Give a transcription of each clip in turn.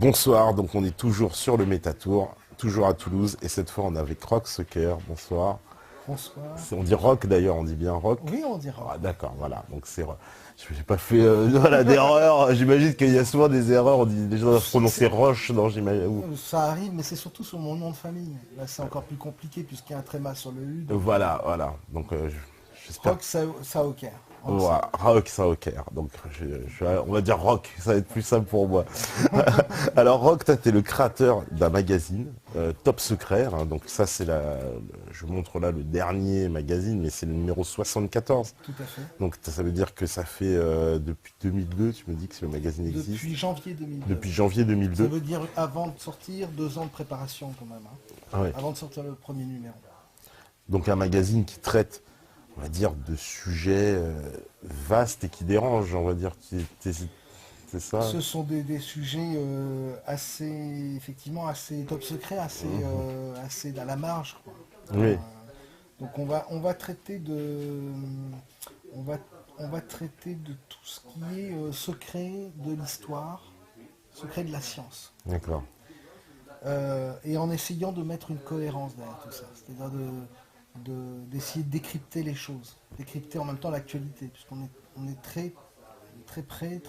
Bonsoir, donc on est toujours sur le Métatour, toujours à Toulouse, et cette fois on est avec Rock Soccer. Bonsoir. Bonsoir. On dit rock d'ailleurs, on dit bien rock. Oui, on dira. Ah, d'accord, voilà. Donc c'est, je n'ai pas fait voilà, d'erreur. J'imagine qu'il y a souvent des erreurs. On dit les gens doivent prononcer Roche, non, j'imagine. Ça arrive, mais c'est surtout sur mon nom de famille. Là, c'est encore plus compliqué puisqu'il y a un tréma sur le U. Donc, Voilà, voilà. Donc j'espère. Rock Saoker. Voilà, rock Soccer. Donc on va dire rock, ça va être plus simple pour moi. Alors rock, toi t'es le créateur d'un magazine, Top Secret. Hein. Donc ça c'est je montre là le dernier magazine, mais c'est le numéro 74. Tout à fait. Donc ça veut dire que ça fait depuis 2002, tu me dis que le magazine existe. Depuis janvier 2002. Depuis janvier Ça 2002. veut dire avant de sortir, 2 ans de préparation quand même. Ouais. Avant de sortir le premier numéro. Donc un magazine qui traite, on va dire, de sujets vastes et qui dérangent, on va dire. C'est ça. Ce sont des sujets assez, effectivement, assez top secret, assez à la marge, quoi. Oui. Donc on va, on va traiter de tout ce qui est secret de l'histoire, secret de la science. D'accord. Et en essayant de mettre une cohérence derrière tout ça. C'est-à-dire d'essayer de décrypter les choses, décrypter en même temps l'actualité, puisqu'on est très près,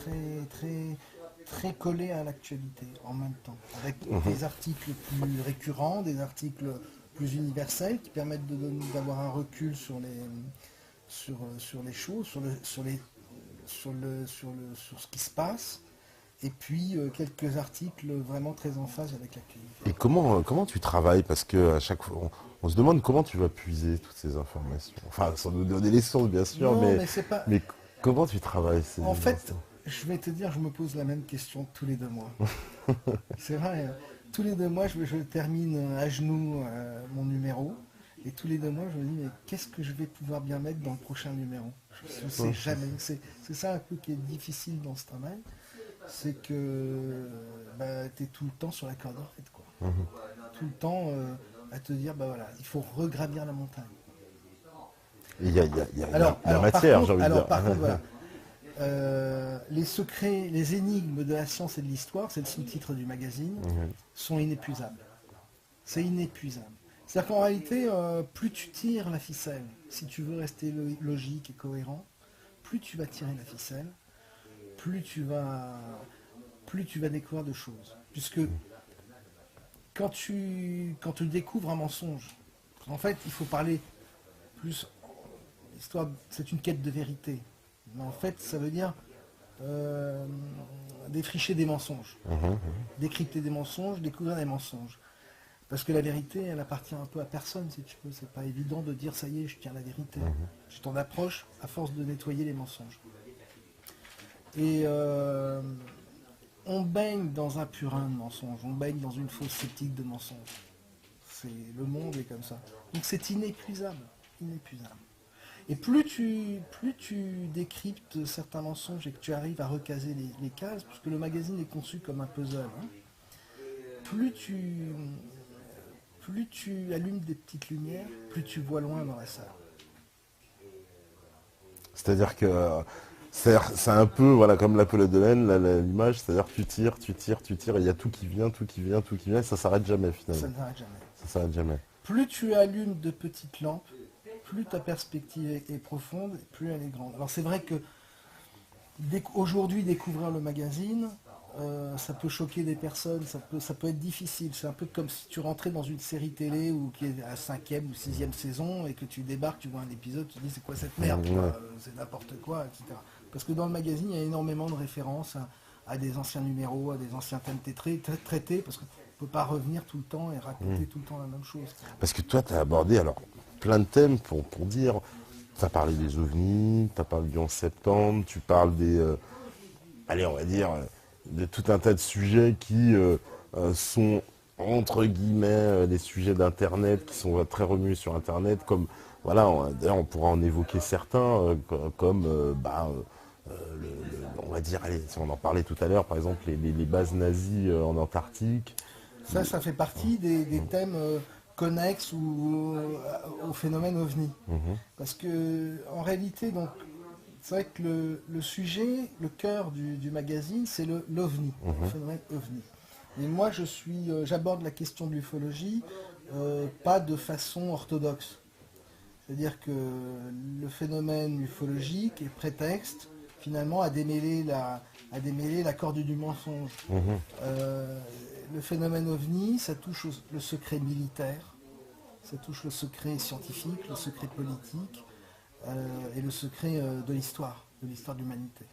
très collé à l'actualité en même temps, avec des articles plus récurrents, des articles plus universels qui permettent d'avoir un recul sur les choses, sur ce qui se passe, et puis quelques articles vraiment très en phase avec l'actualité. Et comment tu travailles? Parce que à chaque fois, on se demande comment tu vas puiser toutes ces informations. Enfin, sans nous donner les sources, bien sûr, Non, mais c'est pas. mais comment tu travailles En fait, je vais te dire, je me pose la même question tous les 2 mois. C'est vrai, hein. Tous les 2 mois, je termine à genoux mon numéro. Et tous les 2 mois, je me dis, mais qu'est-ce que je vais pouvoir bien mettre dans le prochain numéro? Je ne sais jamais. C'est ça un peu qui est difficile dans ce travail. C'est que tu es tout le temps sur la corde raide, quoi. Tout le temps à te dire, bah voilà, il faut regravir la montagne. Il y a Alors, la par matière, contre, j'ai envie de dire. par contre, voilà. Les secrets, les énigmes de la science et de l'histoire, c'est le sous-titre du magazine, sont inépuisables. C'est inépuisable. C'est-à-dire qu'en réalité, plus tu tires la ficelle, si tu veux rester logique et cohérent, plus tu vas tirer la ficelle, plus tu vas découvrir de choses. Puisque quand tu découvres un mensonge, en fait, il faut parler plus. L'histoire, c'est une quête de vérité. Mais en fait, ça veut dire défricher des mensonges, décrypter des mensonges, découvrir des mensonges. Parce que la vérité, elle appartient un peu à personne, si tu veux. C'est pas évident de dire ça y est, je tiens la vérité. Tu t'en approches à force de nettoyer les mensonges. Et on baigne dans un purin de mensonges, on baigne dans une fosse sceptique de mensonges. Le monde est comme ça. Donc c'est inépuisable, inépuisable. Et plus tu décryptes certains mensonges et que tu arrives à recaser les cases, puisque le magazine est conçu comme un puzzle, hein, plus tu allumes des petites lumières, plus tu vois loin dans la salle. C'est-à-dire que c'est un peu voilà, comme la pelote de laine, l'image, c'est-à-dire que tu tires, et il y a tout qui vient, et ça s'arrête jamais Ça finalement. ne s'arrête jamais. Ça s'arrête jamais. Plus tu allumes de petites lampes, plus ta perspective est profonde, plus elle est grande. Alors c'est vrai que aujourd'hui découvrir le magazine, ça peut choquer des personnes, ça peut être difficile. C'est un peu comme si tu rentrais dans une série télé ou qui est à la 5e ou 6e saison et que tu débarques, tu vois un épisode, tu te dis c'est quoi cette merde, quoi, c'est n'importe quoi, etc. Parce que dans le magazine, il y a énormément de références à des anciens numéros, à des anciens thèmes traités, parce qu'on ne peut pas revenir tout le temps et raconter tout le temps la même chose. Parce que toi, tu as abordé alors plein de thèmes pour dire. Tu as parlé des ovnis, tu as parlé du 11 septembre, tu parles allez, on va dire, de tout un tas de sujets qui sont, entre guillemets, des sujets d'Internet, qui sont très remués sur Internet, comme, voilà, d'ailleurs, on pourra en évoquer certains, comme, on va dire, allez, si on en parlait tout à l'heure, par exemple, les bases nazies en Antarctique. Ça fait partie des thèmes connexes au phénomène ovni. Parce que en réalité, donc, c'est vrai que le sujet, le cœur du magazine, c'est l'ovni, le phénomène ovni. Et moi, j'aborde la question de l'ufologie pas de façon orthodoxe. C'est-à-dire que le phénomène ufologique est prétexte finalement à démêler la corde du mensonge. Le phénomène ovni, ça touche le secret militaire, ça touche le secret scientifique, le secret politique et le secret de l'histoire de l'humanité.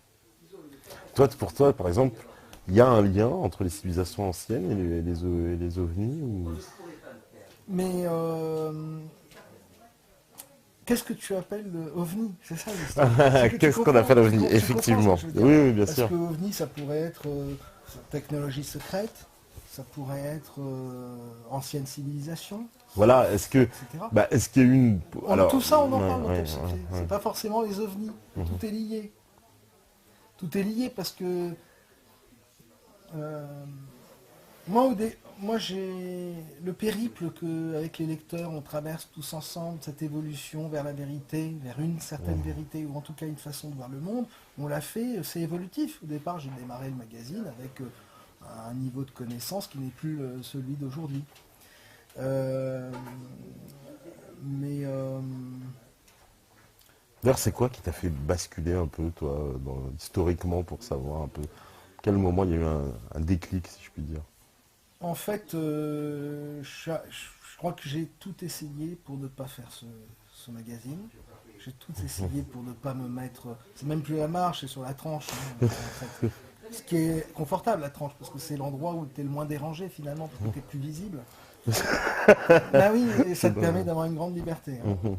Pour toi, par exemple, il y a un lien entre les civilisations anciennes et les ovnis ou... Mais qu'est-ce que tu appelles ovni? C'est ça l'histoire. Qu'est-ce qu'on appelle ovni? Effectivement. Oui, bien sûr. Parce que ovni, ça pourrait être technologie secrète, ça pourrait être ancienne civilisation. Voilà, est-ce qu'il y a une... Alors, tout ça, on en parle dans Top Secret. C'est pas forcément les ovnis. Tout est lié. Tout est lié parce que moi, j'ai le périple qu'avec les lecteurs, on traverse tous ensemble, cette évolution vers la vérité, vers une certaine vérité, ou en tout cas une façon de voir le monde, on l'a fait, c'est évolutif. Au départ, j'ai démarré le magazine avec un niveau de connaissance qui n'est plus celui d'aujourd'hui. D'ailleurs, c'est quoi qui t'a fait basculer un peu, toi, historiquement, pour savoir un peu quel moment il y a eu un déclic, si je puis dire? En fait, je crois que j'ai tout essayé pour ne pas faire ce magazine. J'ai tout essayé pour ne pas me mettre... C'est même plus la marche, c'est sur la tranche. En fait. Ce qui est confortable, la tranche, parce que c'est l'endroit où tu es le moins dérangé, finalement, parce que tu es plus visible. Bah oui, et ça te permet d'avoir une grande liberté. Hein.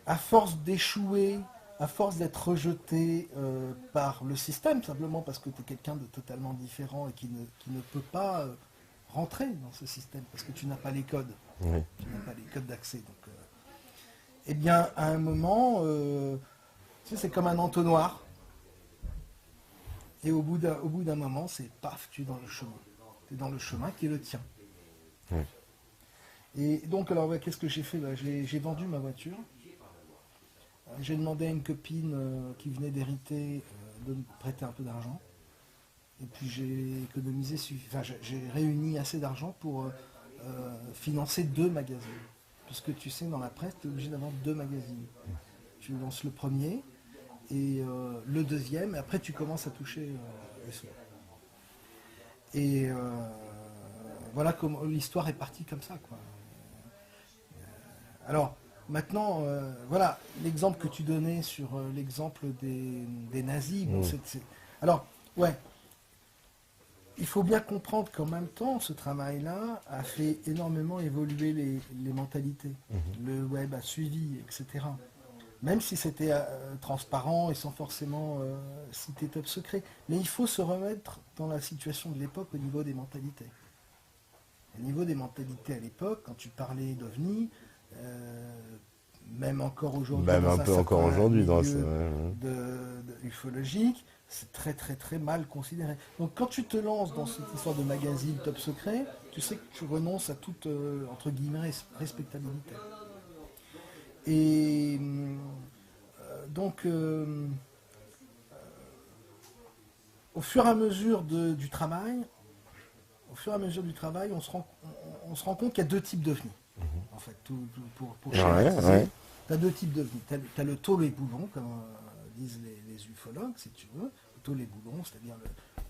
À force d'échouer, à force d'être rejeté par le système, simplement parce que tu es quelqu'un de totalement différent et qui ne peut pas rentrer dans ce système, parce que tu n'as pas les codes. Oui. Tu n'as pas les codes d'accès. Donc, eh bien, à un moment, tu sais, c'est comme un entonnoir. Et au bout d'un moment, c'est paf, tu es dans le chemin. Tu es dans le chemin qui est le tien. Oui. Et donc, alors, qu'est-ce que j'ai fait? J'ai vendu ma voiture. J'ai demandé à une copine qui venait d'hériter de me prêter un peu d'argent. Et puis j'ai économisé, j'ai réuni assez d'argent pour financer 2 magazines. Puisque tu sais, dans la presse, tu es obligé d'avoir 2 magazines. Tu lances le premier et le deuxième, et après tu commences à toucher les sous. Et voilà comment l'histoire est partie comme ça, quoi. Alors, maintenant, voilà, l'exemple que tu donnais sur l'exemple des nazis. Bon, alors, ouais, il faut bien comprendre qu'en même temps, ce travail-là a fait énormément évoluer les mentalités. Le web a suivi, etc. Même si c'était transparent et sans forcément citer Top Secret. Mais il faut se remettre dans la situation de l'époque au niveau des mentalités. Au niveau des mentalités à l'époque, quand tu parlais d'OVNI, même encore aujourd'hui, même un peu encore aujourd'hui dans ufologique, c'est très très très mal considéré. Donc quand tu te lances dans cette histoire de magazine Top Secret, tu sais que tu renonces à toute entre guillemets respectabilité. Et donc au fur et à mesure du travail, on se rend compte qu'il y a 2 types d'OVNI. En fait, pour schématiser, tu as 2 types d'OVNI. Tu as le taux les boulons, comme disent les ufologues, si tu veux. Le taux les boulons, c'est-à-dire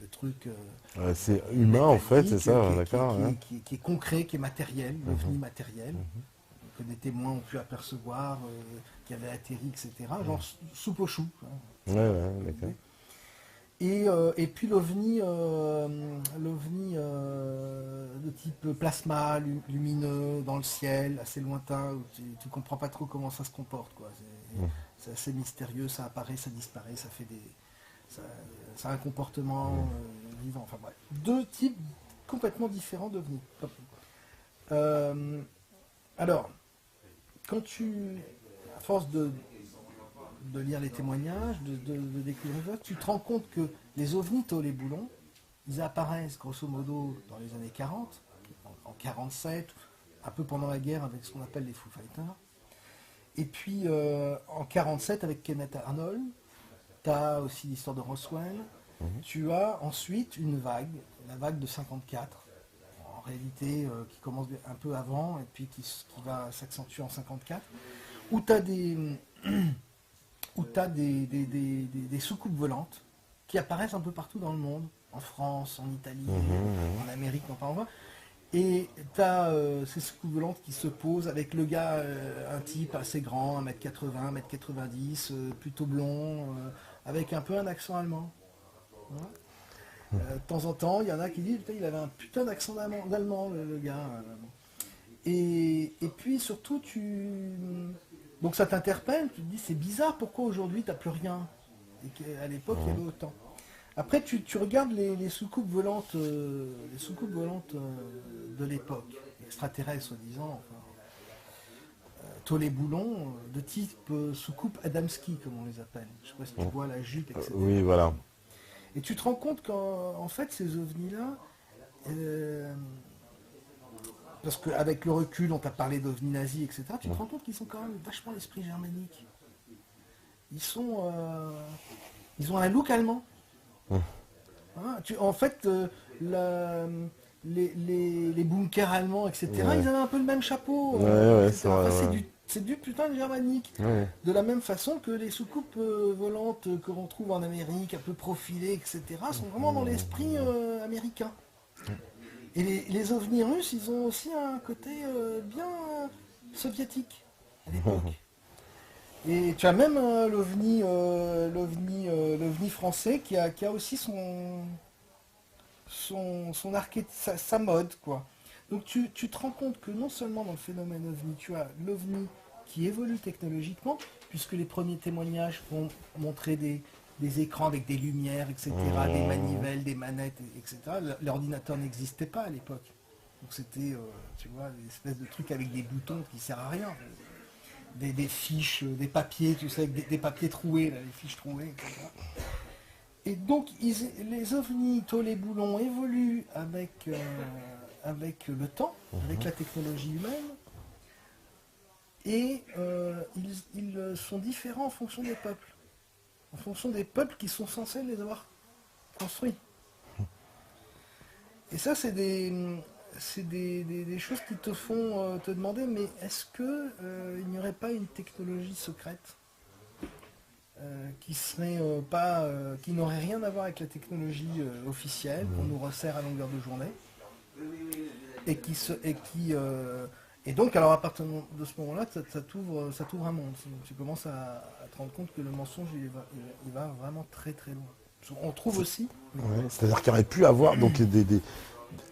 le truc... c'est humain, en fait, c'est ça, d'accord. Qui est concret, qui est matériel, l'OVNI matériel, que des témoins ont pu apercevoir, qui avaient atterri, etc. Genre soupe aux choux. Hein. Ouais, d'accord. Et puis l'OVNI de type plasma, lumineux, dans le ciel, assez lointain, où tu ne comprends pas trop comment ça se comporte, quoi. C'est assez mystérieux, ça apparaît, ça disparaît, ça fait ça a un comportement vivant. Enfin bref. 2 types complètement différents d'OVNI. Alors, quand à force de lire les témoignages, de découvrir, tu te rends compte que les ovnis taux les boulons, ils apparaissent grosso modo dans les années 40, en 47, un peu pendant la guerre avec ce qu'on appelle les Foo Fighters. Et puis en 47 avec Kenneth Arnold, tu as aussi l'histoire de Roswell. Tu as ensuite une vague, la vague de 54, en réalité qui commence un peu avant et puis qui va s'accentuer en 54, où tu as des soucoupes volantes qui apparaissent un peu partout dans le monde, en France, en Italie, en Amérique, enfin on voit. Et tu as ces soucoupes volantes qui se posent avec le gars, un type assez grand, 1m80, 1m90, plutôt blond, avec un peu un accent allemand. Voilà. De temps en temps, il y en a qui disent qu'il avait un putain d'accent d'allemand, le gars. Et puis surtout, donc ça t'interpelle, tu te dis c'est bizarre, pourquoi aujourd'hui t'as plus rien? Et qu'à l'époque, il y avait autant. Après, tu regardes les soucoupes volantes, de l'époque, extraterrestres soi-disant, enfin, tôles boulons, de type soucoupe Adamski, comme on les appelle. Je sais pas si tu vois la jupe, etc. Oui, voilà. Et tu te rends compte qu'en fait, ces ovnis-là, parce qu'avec le recul, on t'a parlé d'ovnis nazis, etc., tu te rends compte qu'ils sont quand même vachement l'esprit germanique. Ils ont un look allemand. Hein, en fait, les bunkers allemands, etc., ils avaient un peu le même chapeau. C'est du putain de germanique. De la même façon que les soucoupes volantes que l'on trouve en Amérique, un peu profilées, etc., sont vraiment dans l'esprit américain. Et les ovnis russes, ils ont aussi un côté bien soviétique à l'époque. Et tu as même l'OVNI français qui a aussi sa mode, quoi. Donc tu te rends compte que non seulement dans le phénomène OVNI, tu as l'OVNI qui évolue technologiquement, puisque les premiers témoignages vont montrer des écrans avec des lumières, etc., des manivelles, des manettes, etc. L'ordinateur n'existait pas à l'époque. Donc c'était, tu vois, des espèces de trucs avec des boutons qui ne servent à rien. Des fiches, des papiers, tu sais, des papiers troués, là, les fiches trouées, etc. Et donc les ovnis, les boulons évoluent avec le temps, avec la technologie humaine, et ils sont différents en fonction des peuples. En fonction des peuples qui sont censés les avoir construits. Et ça, c'est des choses qui te font te demander, mais est-ce que il n'y aurait pas une technologie secrète qui serait qui n'aurait rien à voir avec la technologie officielle qu'on nous resserre à longueur de journée, et donc alors à partir de ce moment-là, ça t'ouvre un monde. Tu commences à te rendre compte que le mensonge il va vraiment très très loin. On trouve aussi. C'est-à-dire qu'il aurait pu avoir donc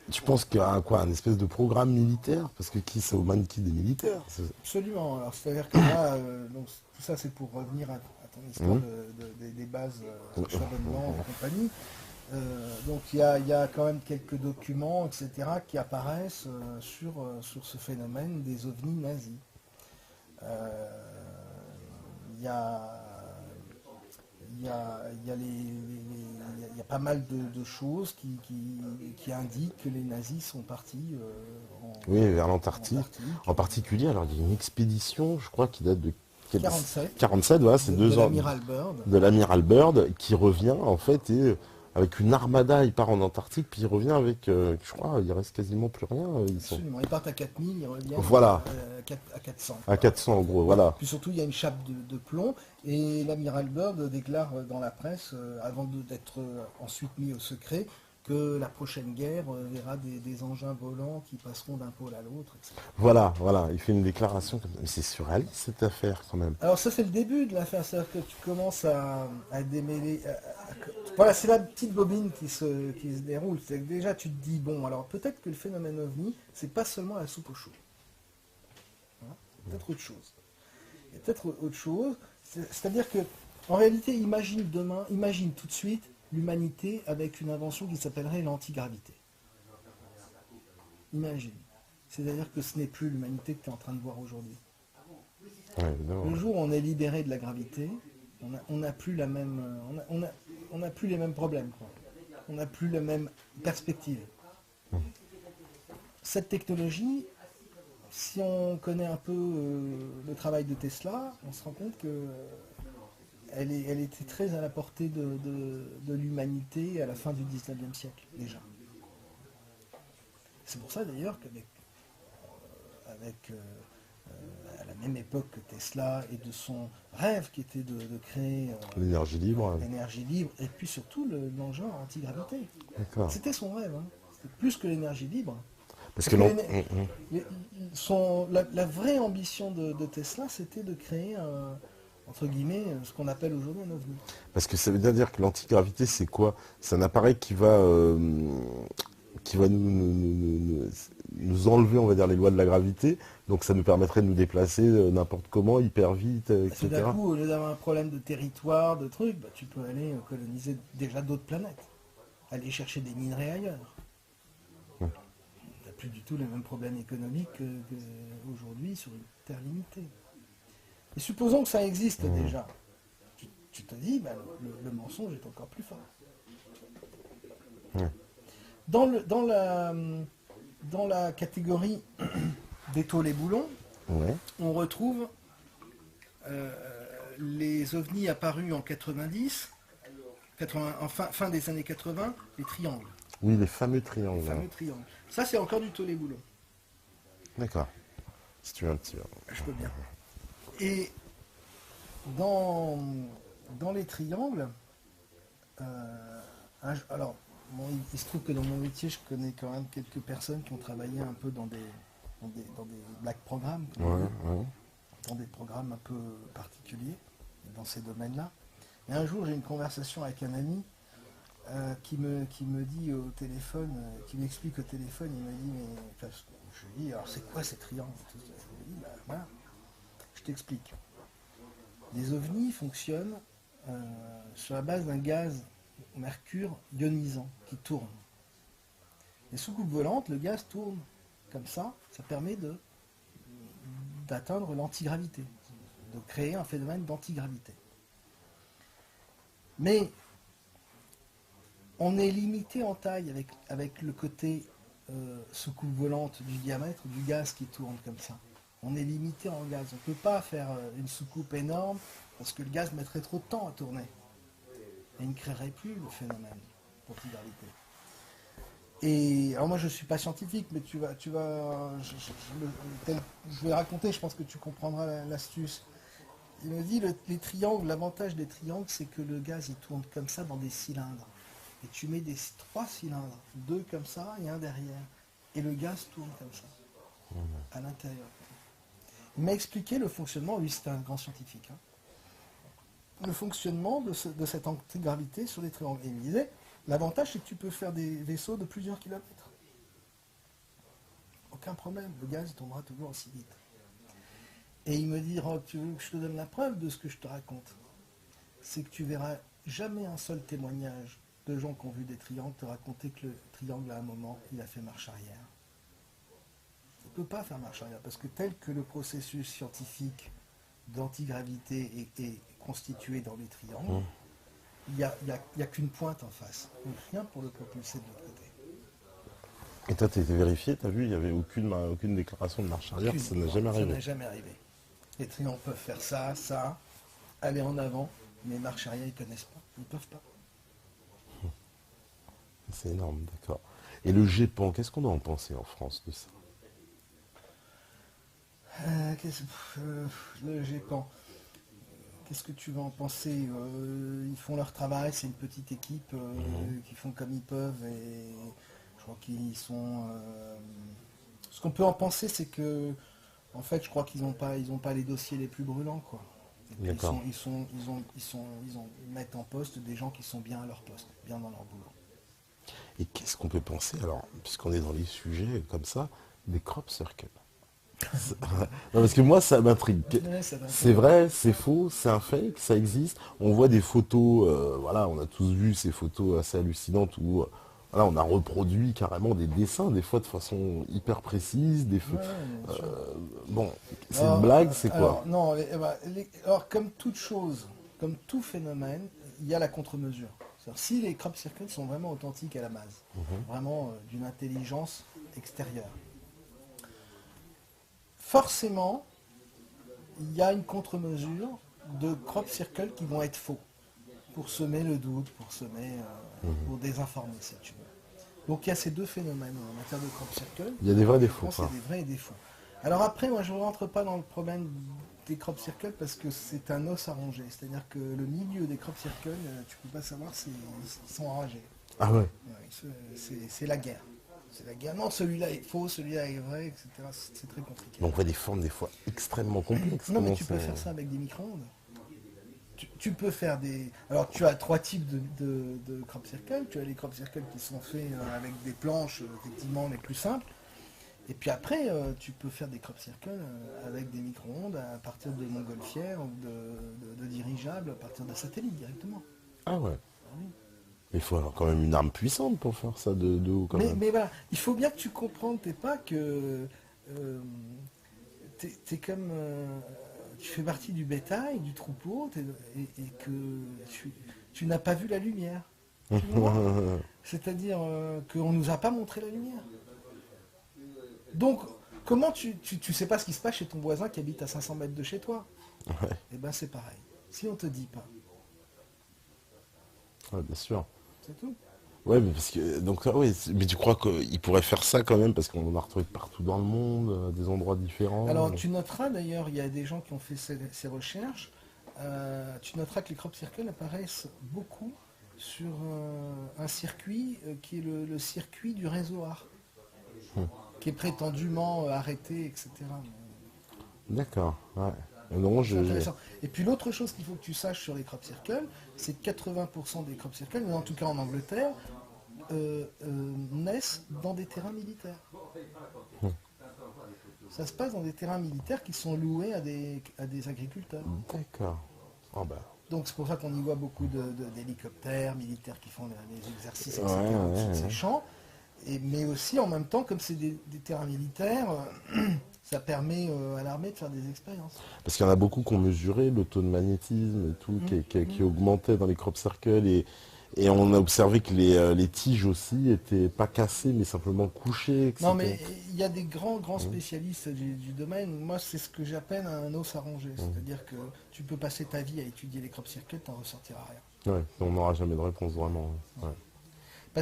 tu penses qu'il y a quoi, un espèce de programme militaire? Parce que qui c'est au mannequin des militaires? Absolument. Alors c'est-à-dire que là, donc, tout ça c'est pour revenir à ton histoire des bases charbonnement et compagnie. Donc il y a quand même quelques documents, etc., qui apparaissent sur ce phénomène des ovnis nazis. Il y a pas mal de choses qui indiquent que les nazis sont partis vers l'Antarctique. En particulier, alors il y a une expédition, je crois, qui date de 47, voilà, c'est 2 ans. De l'amiral Byrd, qui revient, en fait, et avec une armada, il part en Antarctique, puis il revient avec, je crois, il reste quasiment plus rien. Absolument, ils partent à 4000, ils reviennent voilà. À 400. À 400, en gros, voilà. Puis surtout, il y a une chape de plomb, et l'amiral Byrd déclare dans la presse, avant d'être ensuite mis au secret, que la prochaine guerre verra des engins volants qui passeront d'un pôle à l'autre, etc. Voilà, il fait une déclaration comme ça. Mais c'est surréaliste cette affaire quand même. Alors ça c'est le début de l'affaire, c'est-à-dire que tu commences à démêler. Voilà, c'est la petite bobine qui se déroule. C'est que déjà tu te dis, bon, alors peut-être que le phénomène OVNI, c'est pas seulement la soupe au chaud. Hein, peut-être autre chose. Il y a peut-être autre chose. C'est-à-dire que, en réalité, imagine tout de suite l'humanité avec une invention qui s'appellerait l'antigravité. Imagine. C'est-à-dire que ce n'est plus l'humanité que tu es en train de voir aujourd'hui. Le jour où on est libéré de la gravité, on n'a plus la même, on n'a plus les mêmes problèmes, quoi. On n'a plus la même perspective. Cette technologie, si on connaît un peu le travail de Tesla, on se rend compte que elle était très à la portée de l'humanité à la fin du 19e siècle, déjà. C'est pour ça d'ailleurs qu'avec à la même époque que Tesla et de son rêve qui était de créer L'énergie libre. l'énergie libre et puis surtout l'engin anti-gravité. D'accord. C'était son rêve, hein. C'était plus que l'énergie libre. Parce que La vraie ambition de Tesla, c'était de créer entre guillemets, ce qu'on appelle aujourd'hui un ovni. Parce que ça veut bien dire que l'antigravité, c'est quoi? C'est un appareil qui va nous enlever, on va dire, les lois de la gravité. Donc ça nous permettrait de nous déplacer n'importe comment, hyper vite, Parce que etc. d'un coup, au lieu d'avoir un problème de territoire, de trucs, tu peux aller coloniser déjà d'autres planètes. Aller chercher des minerais ailleurs. Tu n'as plus du tout les mêmes problèmes économiques qu'aujourd'hui sur une terre limitée. Et supposons que ça existe déjà. Tu te dis, le mensonge est encore plus fort. Dans la catégorie des tôles et boulons, on retrouve les ovnis apparus en 90, fin des années 80, les triangles. Oui, les fameux triangles. Les fameux triangles. Ça, c'est encore du tôle et boulon. D'accord. Si tu veux un petit... Je peux bien. Et dans les triangles, alors, il se trouve que dans mon métier, je connais quand même quelques personnes qui ont travaillé un peu dans des black programmes, dans des programmes un peu particuliers, dans ces domaines-là. Et un jour, j'ai une conversation avec un ami qui me dit au téléphone, qui m'explique au téléphone, il me dit, mais je lui dis, alors c'est quoi ces triangles? Je lui dis, voilà, je t'explique. Les ovnis fonctionnent sur la base d'un gaz mercure ionisant qui tourne. Les soucoupes volantes, le gaz tourne comme ça permet d'atteindre l'antigravité, de créer un phénomène d'antigravité. Mais on est limité en taille avec le côté soucoupe volante du diamètre du gaz qui tourne comme ça. On est limité en gaz. On ne peut pas faire une soucoupe énorme parce que le gaz mettrait trop de temps à tourner. Et il ne créerait plus le phénomène d'antigravité. Et alors moi je ne suis pas scientifique, mais je vais raconter, je pense que tu comprendras l'astuce. Il me dit les triangles, l'avantage des triangles, c'est que le gaz il tourne comme ça dans des cylindres. Et tu mets 3 cylindres, 2 comme ça et un derrière. Et le gaz tourne comme ça, à l'intérieur. Il m'a expliqué le fonctionnement, lui c'était un grand scientifique, hein, le fonctionnement de cette antigravité sur les triangles. Et il me disait, l'avantage c'est que tu peux faire des vaisseaux de plusieurs kilomètres. Aucun problème, le gaz tournera toujours aussi vite. Et il me dit, Rob, tu veux que je te donne la preuve de ce que je te raconte? C'est que tu verras jamais un seul témoignage de gens qui ont vu des triangles te raconter que le triangle à un moment, il a fait marche arrière. Il ne peut pas faire marche arrière, parce que tel que le processus scientifique d'antigravité est constitué dans les triangles, il n'y a qu'une pointe en face. Donc rien pour le propulser de l'autre côté. Et toi, tu as été vérifié, tu as vu, il n'y avait aucune déclaration de marche arrière, ça n'a jamais arrivé. Ça n'a jamais arrivé. Les triangles peuvent faire ça, aller en avant, mais marche arrière, ils ne connaissent pas. Ils ne peuvent pas. C'est énorme, d'accord. Et le GEPAN, qu'est-ce qu'on doit en penser en France de ça? Le GEPAN, qu'est-ce que tu vas en penser? Ils font leur travail, c'est une petite équipe qui font comme ils peuvent et je crois qu'ils sont... Ce qu'on peut en penser, c'est que en fait, je crois qu'ils n'ont pas les dossiers les plus brûlants, quoi. Ils mettent en poste des gens qui sont bien à leur poste, bien dans leur boulot. Et qu'est-ce qu'on peut penser, alors, puisqu'on est dans les sujets comme ça, des crop circles? Non, parce que moi, ça m'intrigue. Ouais, C'est vrai, c'est faux, c'est un fake, ça existe. On voit des photos, voilà, on a tous vu ces photos assez hallucinantes où voilà, on a reproduit carrément des dessins, des fois de façon hyper précise, bon, c'est une blague, c'est quoi? Non, alors comme toute chose, comme tout phénomène, il y a la contre-mesure. Si les crop circles sont vraiment authentiques à la base, vraiment d'une intelligence extérieure, forcément, il y a une contre-mesure de crop circle qui vont être faux, pour semer le doute, pour semer, pour désinformer, si tu veux. Donc il y a ces deux phénomènes en matière de crop circle. Il y a des vrais Je défauts. pense qu'il y a des vrais et des faux. Alors après, moi je ne rentre pas dans le problème des crop circles parce que c'est un os à ronger. C'est-à-dire que le milieu des crop circles, tu peux pas savoir s'ils sont enragés. Ah ouais. Ouais, c'est la guerre. C'est la guerre. Non, celui-là est faux, celui-là est vrai, etc. C'est très compliqué. Mais on voit des formes des fois extrêmement complexes. Non, mais Comment tu peux c'est- faire ça avec des micro-ondes. Tu peux faire des... Alors tu as trois types de crop circles. Tu as les crop circles qui sont faits avec des planches, effectivement, les plus simples. Et puis après, tu peux faire des crop circles avec des micro-ondes à partir de montgolfières ou de dirigeables, à partir de satellites directement. Ah ouais. Oui. Mais il faut avoir quand même une arme puissante pour faire ça de haut quand même. Mais voilà, il faut bien que tu comprennes, t'es pas que... t'es comme... tu fais partie du bétail, du troupeau, et que tu n'as pas vu la lumière. Tu vois. C'est-à-dire qu'on ne nous a pas montré la lumière. Donc, comment tu sais pas ce qui se passe chez ton voisin qui habite à 500 mètres de chez toi? Ouais. Eh ben c'est pareil. Si on te dit pas, Ouais, bien sûr. c'est tout. Ouais, mais parce que donc ouais, mais tu crois qu'il pourrait faire ça quand même parce qu'on en a retrouvé partout dans le monde, à des endroits différents. Alors tu noteras d'ailleurs, il y a des gens qui ont fait ces recherches, tu noteras que les crop circles apparaissent beaucoup sur un circuit qui est le circuit du réseau ARC, qui est prétendument arrêté, etc. D'accord. Ouais. Non, C'est intéressant. Et puis l'autre chose qu'il faut que tu saches sur les crop circles, c'est que 80% des crop circles, mais en tout cas en Angleterre, naissent dans des terrains militaires. Ça se passe dans des terrains militaires qui sont loués à des agriculteurs. D'accord. Ah bah. Donc c'est pour ça qu'on y voit beaucoup d'hélicoptères militaires qui font les exercices, etc. Ouais, au-dessus de ouais, ces ouais. champs. Mais aussi en même temps, comme c'est des terrains militaires, ça permet à l'armée de faire des expériences. Parce qu'il y en a beaucoup qui ont mesuré le taux de magnétisme et tout, qui augmentait dans les crop circles et on a observé que les tiges aussi étaient pas cassées mais simplement couchées. Que Non, mais c'était- il y a des grands spécialistes du domaine. Moi, c'est ce que j'appelle un os à ronger. C'est-à-dire que tu peux passer ta vie à étudier les crop circles, t'en ressortiras rien. Ouais, on n'aura jamais de réponse vraiment. Ouais.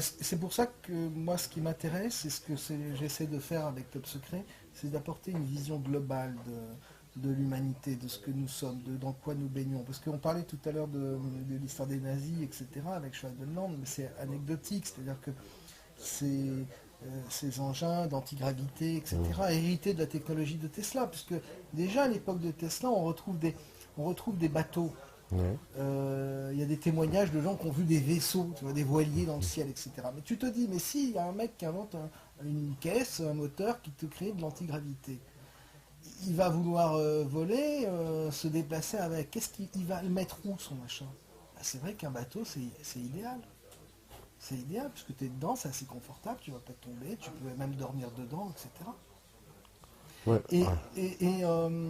C'est pour ça que moi, ce qui m'intéresse, et ce que j'essaie de faire avec Top Secret, c'est d'apporter une vision globale de l'humanité, de ce que nous sommes, dans quoi nous baignons. Parce qu'on parlait tout à l'heure de l'histoire des nazis, etc., avec Schwabenland, mais c'est anecdotique, c'est-à-dire que ces engins d'antigravité, etc., hérités de la technologie de Tesla, puisque déjà à l'époque de Tesla, on retrouve des bateaux. Ouais. Il y a des témoignages de gens qui ont vu des vaisseaux, tu vois, des voiliers dans le ciel, etc. Mais tu te dis, mais si, il y a un mec qui invente une caisse, un moteur qui te crée de l'antigravité, il va vouloir voler, se déplacer avec. Qu'est-ce qu'il va le mettre où, son machin? Bah, c'est vrai qu'un bateau, c'est idéal. C'est idéal, parce que tu es dedans, c'est assez confortable, tu vas pas tomber, tu peux même dormir dedans, etc. Ouais. Et, Ouais.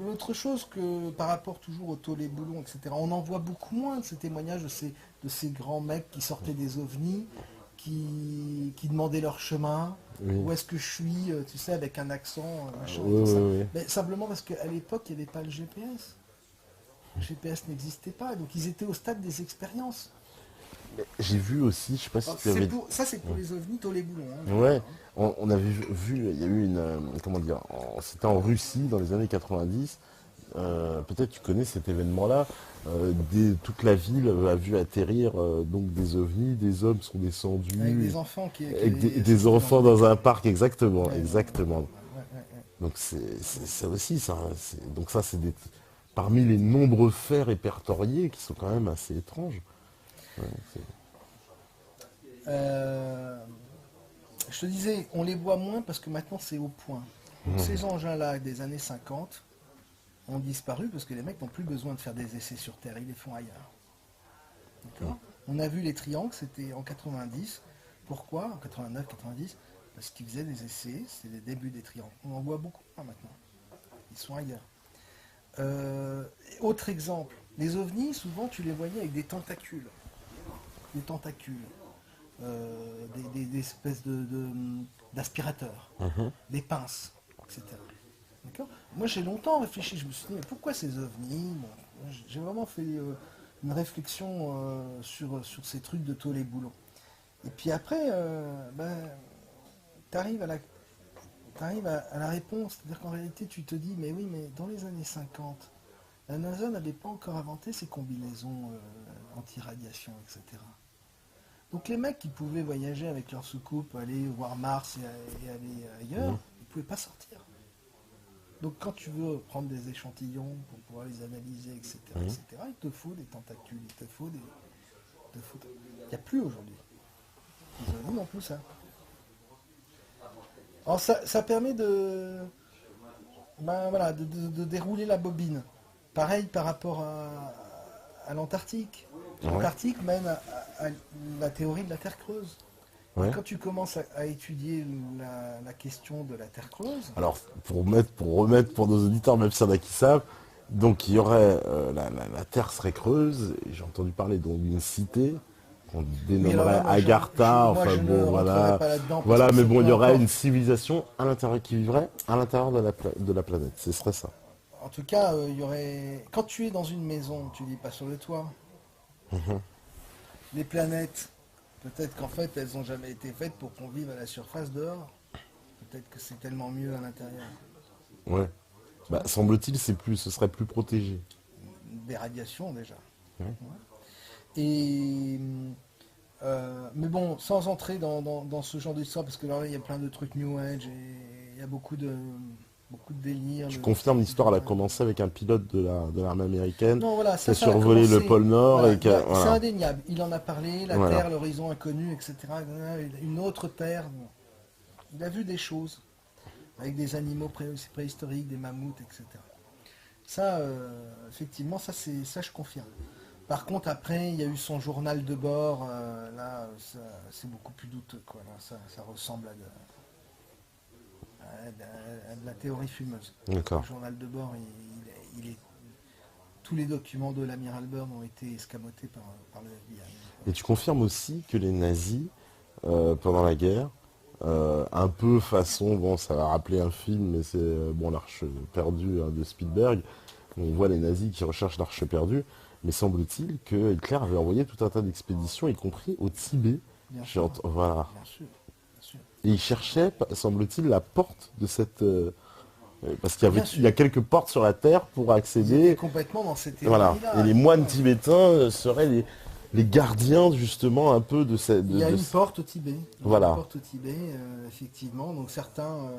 l'autre chose que par rapport toujours au Tolé Boulon, etc., on en voit beaucoup moins de ces témoignages de ces grands mecs qui sortaient des ovnis, qui demandaient leur chemin, Oui. où est-ce que je suis, tu sais, avec un accent, machin, et Ouais, tout ça. ouais, ouais. Mais simplement parce qu'à l'époque, il n'y avait pas le GPS. Le GPS n'existait pas, donc ils étaient au stade des expériences. J'ai vu aussi, je sais pas si tu avais. Ça, c'est pour les ovnis Tolé Boulon. Hein, Ouais, on avait vu, il y a eu une, comment dire, c'était en Russie dans les années 90. Peut-être tu connais cet événement-là. Toute la ville a vu atterrir donc des ovnis, des hommes sont descendus avec des enfants qui avec des enfants dans un parc, exactement, Ouais, exactement. ouais. Donc c'est ça aussi, ça. Donc ça c'est parmi les nombreux faits répertoriés qui sont quand même assez étranges. Ouais, Je te disais, on les voit moins parce que maintenant c'est au point. Donc, ces engins-là des années 50 ont disparu parce que les mecs n'ont plus besoin de faire des essais sur Terre, ils les font ailleurs. D'accord. On a vu les triangles, c'était en 90. Pourquoi? En 89, 90? Parce qu'ils faisaient des essais, c'est les débuts des triangles. On en voit beaucoup moins maintenant. Ils sont ailleurs. Autre exemple, les ovnis, souvent tu les voyais avec des tentacules. Des tentacules. des espèces d'aspirateurs, des pinces, etc. D'accord. Moi j'ai longtemps réfléchi, je me suis dit mais pourquoi ces ovnis? Bon, j'ai vraiment fait une réflexion sur ces trucs de tous les boulots. Et puis après, tu arrives à la réponse, c'est-à-dire qu'en réalité tu te dis mais oui mais dans les années 50, la NASA n'avait pas encore inventé ces combinaisons anti-radiation, etc. Donc les mecs qui pouvaient voyager avec leur soucoupe, aller voir Mars et aller ailleurs, ils ne pouvaient pas sortir. Donc quand tu veux prendre des échantillons pour pouvoir les analyser, etc., il te faut des tentacules, il te faut des... Il n'y a plus aujourd'hui. Les ovnis n'ont plus ça. Alors ça permet de dérouler la bobine. Pareil par rapport à l'Antarctique. L'Antarctique mène à la théorie de la Terre creuse. Ouais. Et quand tu commences à étudier la question de la Terre creuse... Alors, pour remettre pour nos auditeurs, même s'il y en a qui savent, donc il y aurait... la Terre serait creuse, et j'ai entendu parler d'une cité qu'on dénommerait Agartha, enfin bon, voilà. Voilà, mais bon, il y aurait une civilisation à l'intérieur qui vivrait à l'intérieur de la planète, ce serait ça. En tout cas, il y aurait... Quand tu es dans une maison, tu vis pas sur le toit. Les planètes, peut-être qu'en fait, elles n'ont jamais été faites pour qu'on vive à la surface dehors. Peut-être que c'est tellement mieux à l'intérieur. Ouais. Bah, semble-t-il, ce serait plus protégé. Des radiations, déjà. Ouais. Et... mais bon, sans entrer dans ce genre d'histoire, parce que là, il y a plein de trucs New Age, et il y a beaucoup de délire. Tu confirmes l'histoire, elle a commencé avec un pilote de l'armée américaine qui a survolé le pôle Nord. Voilà, c'est indéniable. Il en a parlé, la Terre, l'horizon inconnu, etc. Une autre Terre. Il a vu des choses avec des animaux préhistoriques, des mammouths, etc. Ça, effectivement, ça je confirme. Par contre, après, il y a eu son journal de bord. Là, c'est beaucoup plus douteux, quoi. Là, ça ressemble à de la théorie fumeuse. Le journal de bord, tous les documents de l'amiral Byrd ont été escamotés par le FBI. Et tu confirmes aussi que les nazis, pendant la guerre, un peu façon, bon, ça va rappeler un film, mais c'est l'Arche perdue de Spielberg. On voit les nazis qui recherchent l'Arche perdue, mais semble-t-il que Hitler avait envoyé tout un tas d'expéditions, y compris au Tibet. Bien sûr. Voilà. Bien sûr. Et il cherchait, semble-t-il, la porte de cette... parce qu'il y a quelques portes sur la Terre pour accéder... Complètement dans cette voilà. Et les moines tibétains seraient les gardiens, justement, un peu de cette... Il y a une porte au Tibet. Voilà. Une porte au Tibet, effectivement. Donc certains...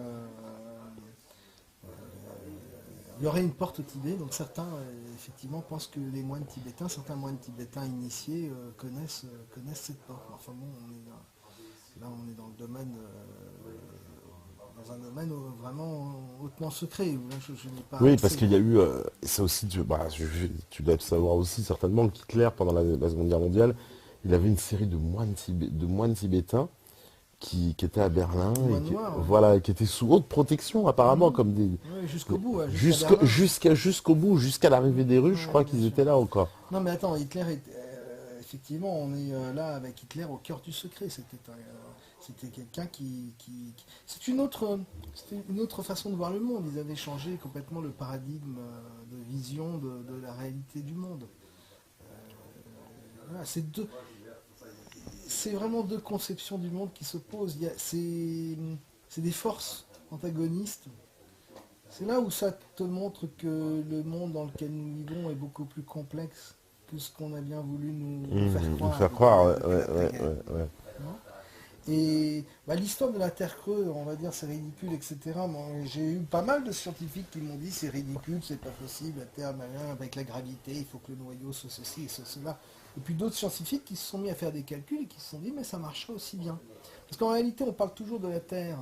il y aurait une porte au Tibet, donc certains, effectivement, pensent que les moines tibétains, certains moines tibétains initiés connaissent cette porte. Enfin bon, on est dans le domaine, dans un domaine vraiment hautement secret. Là, je n'ai pas oui, parce qu'il y a eu, ça aussi, tu dois savoir aussi certainement qu'Hitler, pendant la Seconde Guerre mondiale, il avait une série de moines tibétains qui étaient à Berlin, qui étaient sous haute protection apparemment, comme des... Oui, jusqu'au bout. Jusqu'au bout, jusqu'à l'arrivée des Russes, je crois qu'ils étaient là encore. Non mais attends, Hitler, effectivement, on est là avec Hitler au cœur du secret. C'était quelqu'un qui... C'est une autre façon de voir le monde. Ils avaient changé complètement le paradigme de vision de la réalité du monde. Voilà, c'est vraiment deux conceptions du monde qui s'opposent. C'est des forces antagonistes. C'est là où ça te montre que le monde dans lequel nous vivons est beaucoup plus complexe que ce qu'on a bien voulu nous faire croire. Ouais. Et l'histoire de la Terre creuse, on va dire c'est ridicule, etc. Moi, j'ai eu pas mal de scientifiques qui m'ont dit c'est ridicule, c'est pas possible, la Terre, avec la gravité, il faut que le noyau soit ceci et cela. Et puis d'autres scientifiques qui se sont mis à faire des calculs et qui se sont dit mais ça marcherait aussi bien. Parce qu'en réalité on parle toujours de la Terre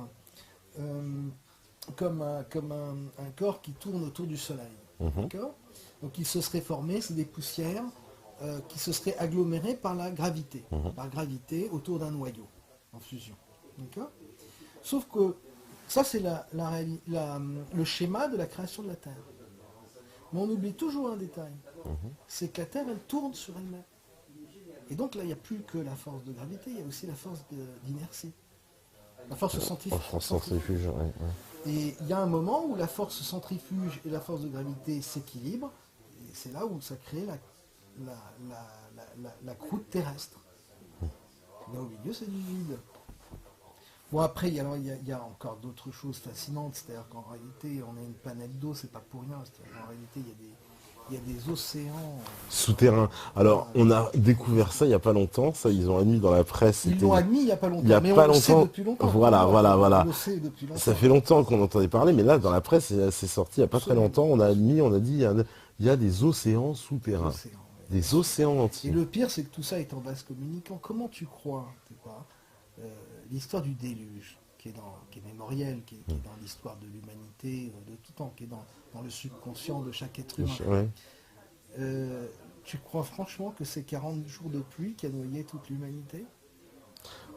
comme un corps qui tourne autour du Soleil. D'accord ? Donc il se serait formé, c'est des poussières qui se seraient agglomérées par la gravité, autour d'un noyau en fusion. D'accord ? Sauf que ça c'est le schéma de la création de la Terre. Mais on oublie toujours un détail. C'est que la Terre elle tourne sur elle-même. Et donc là, il n'y a plus que la force de gravité, il y a aussi la force d'inertie. La force centrifuge. Centrifuge, ouais. Et il y a un moment où la force centrifuge et la force de gravité s'équilibrent, et c'est là où ça crée la croûte terrestre. Là au milieu, c'est du vide. Bon, après, il y a encore d'autres choses fascinantes, c'est-à-dire qu'en réalité, on a une planète d'eau, c'est pas pour rien. En réalité, il y a des océans. Souterrain. Alors, on a découvert ça il n'y a pas longtemps, ça, ils ont admis dans la presse. Ils l'ont admis il n'y a pas longtemps, Il y a mais pas on le sait longtemps. depuis longtemps. Voilà. On le sait depuis longtemps. Ça fait longtemps qu'on entendait parler, mais là, dans la presse, c'est sorti il n'y a pas très longtemps, on a dit, il y a des océans souterrains. Des océans entiers. Et le pire, c'est que tout ça est en vase communicant. Comment tu crois, l'histoire du déluge, qui est mémorielle, qui est dans l'histoire de l'humanité de tout temps, qui est dans le subconscient de chaque être humain. Ouais. Tu crois franchement que c'est 40 jours de pluie qui a noyé toute l'humanité?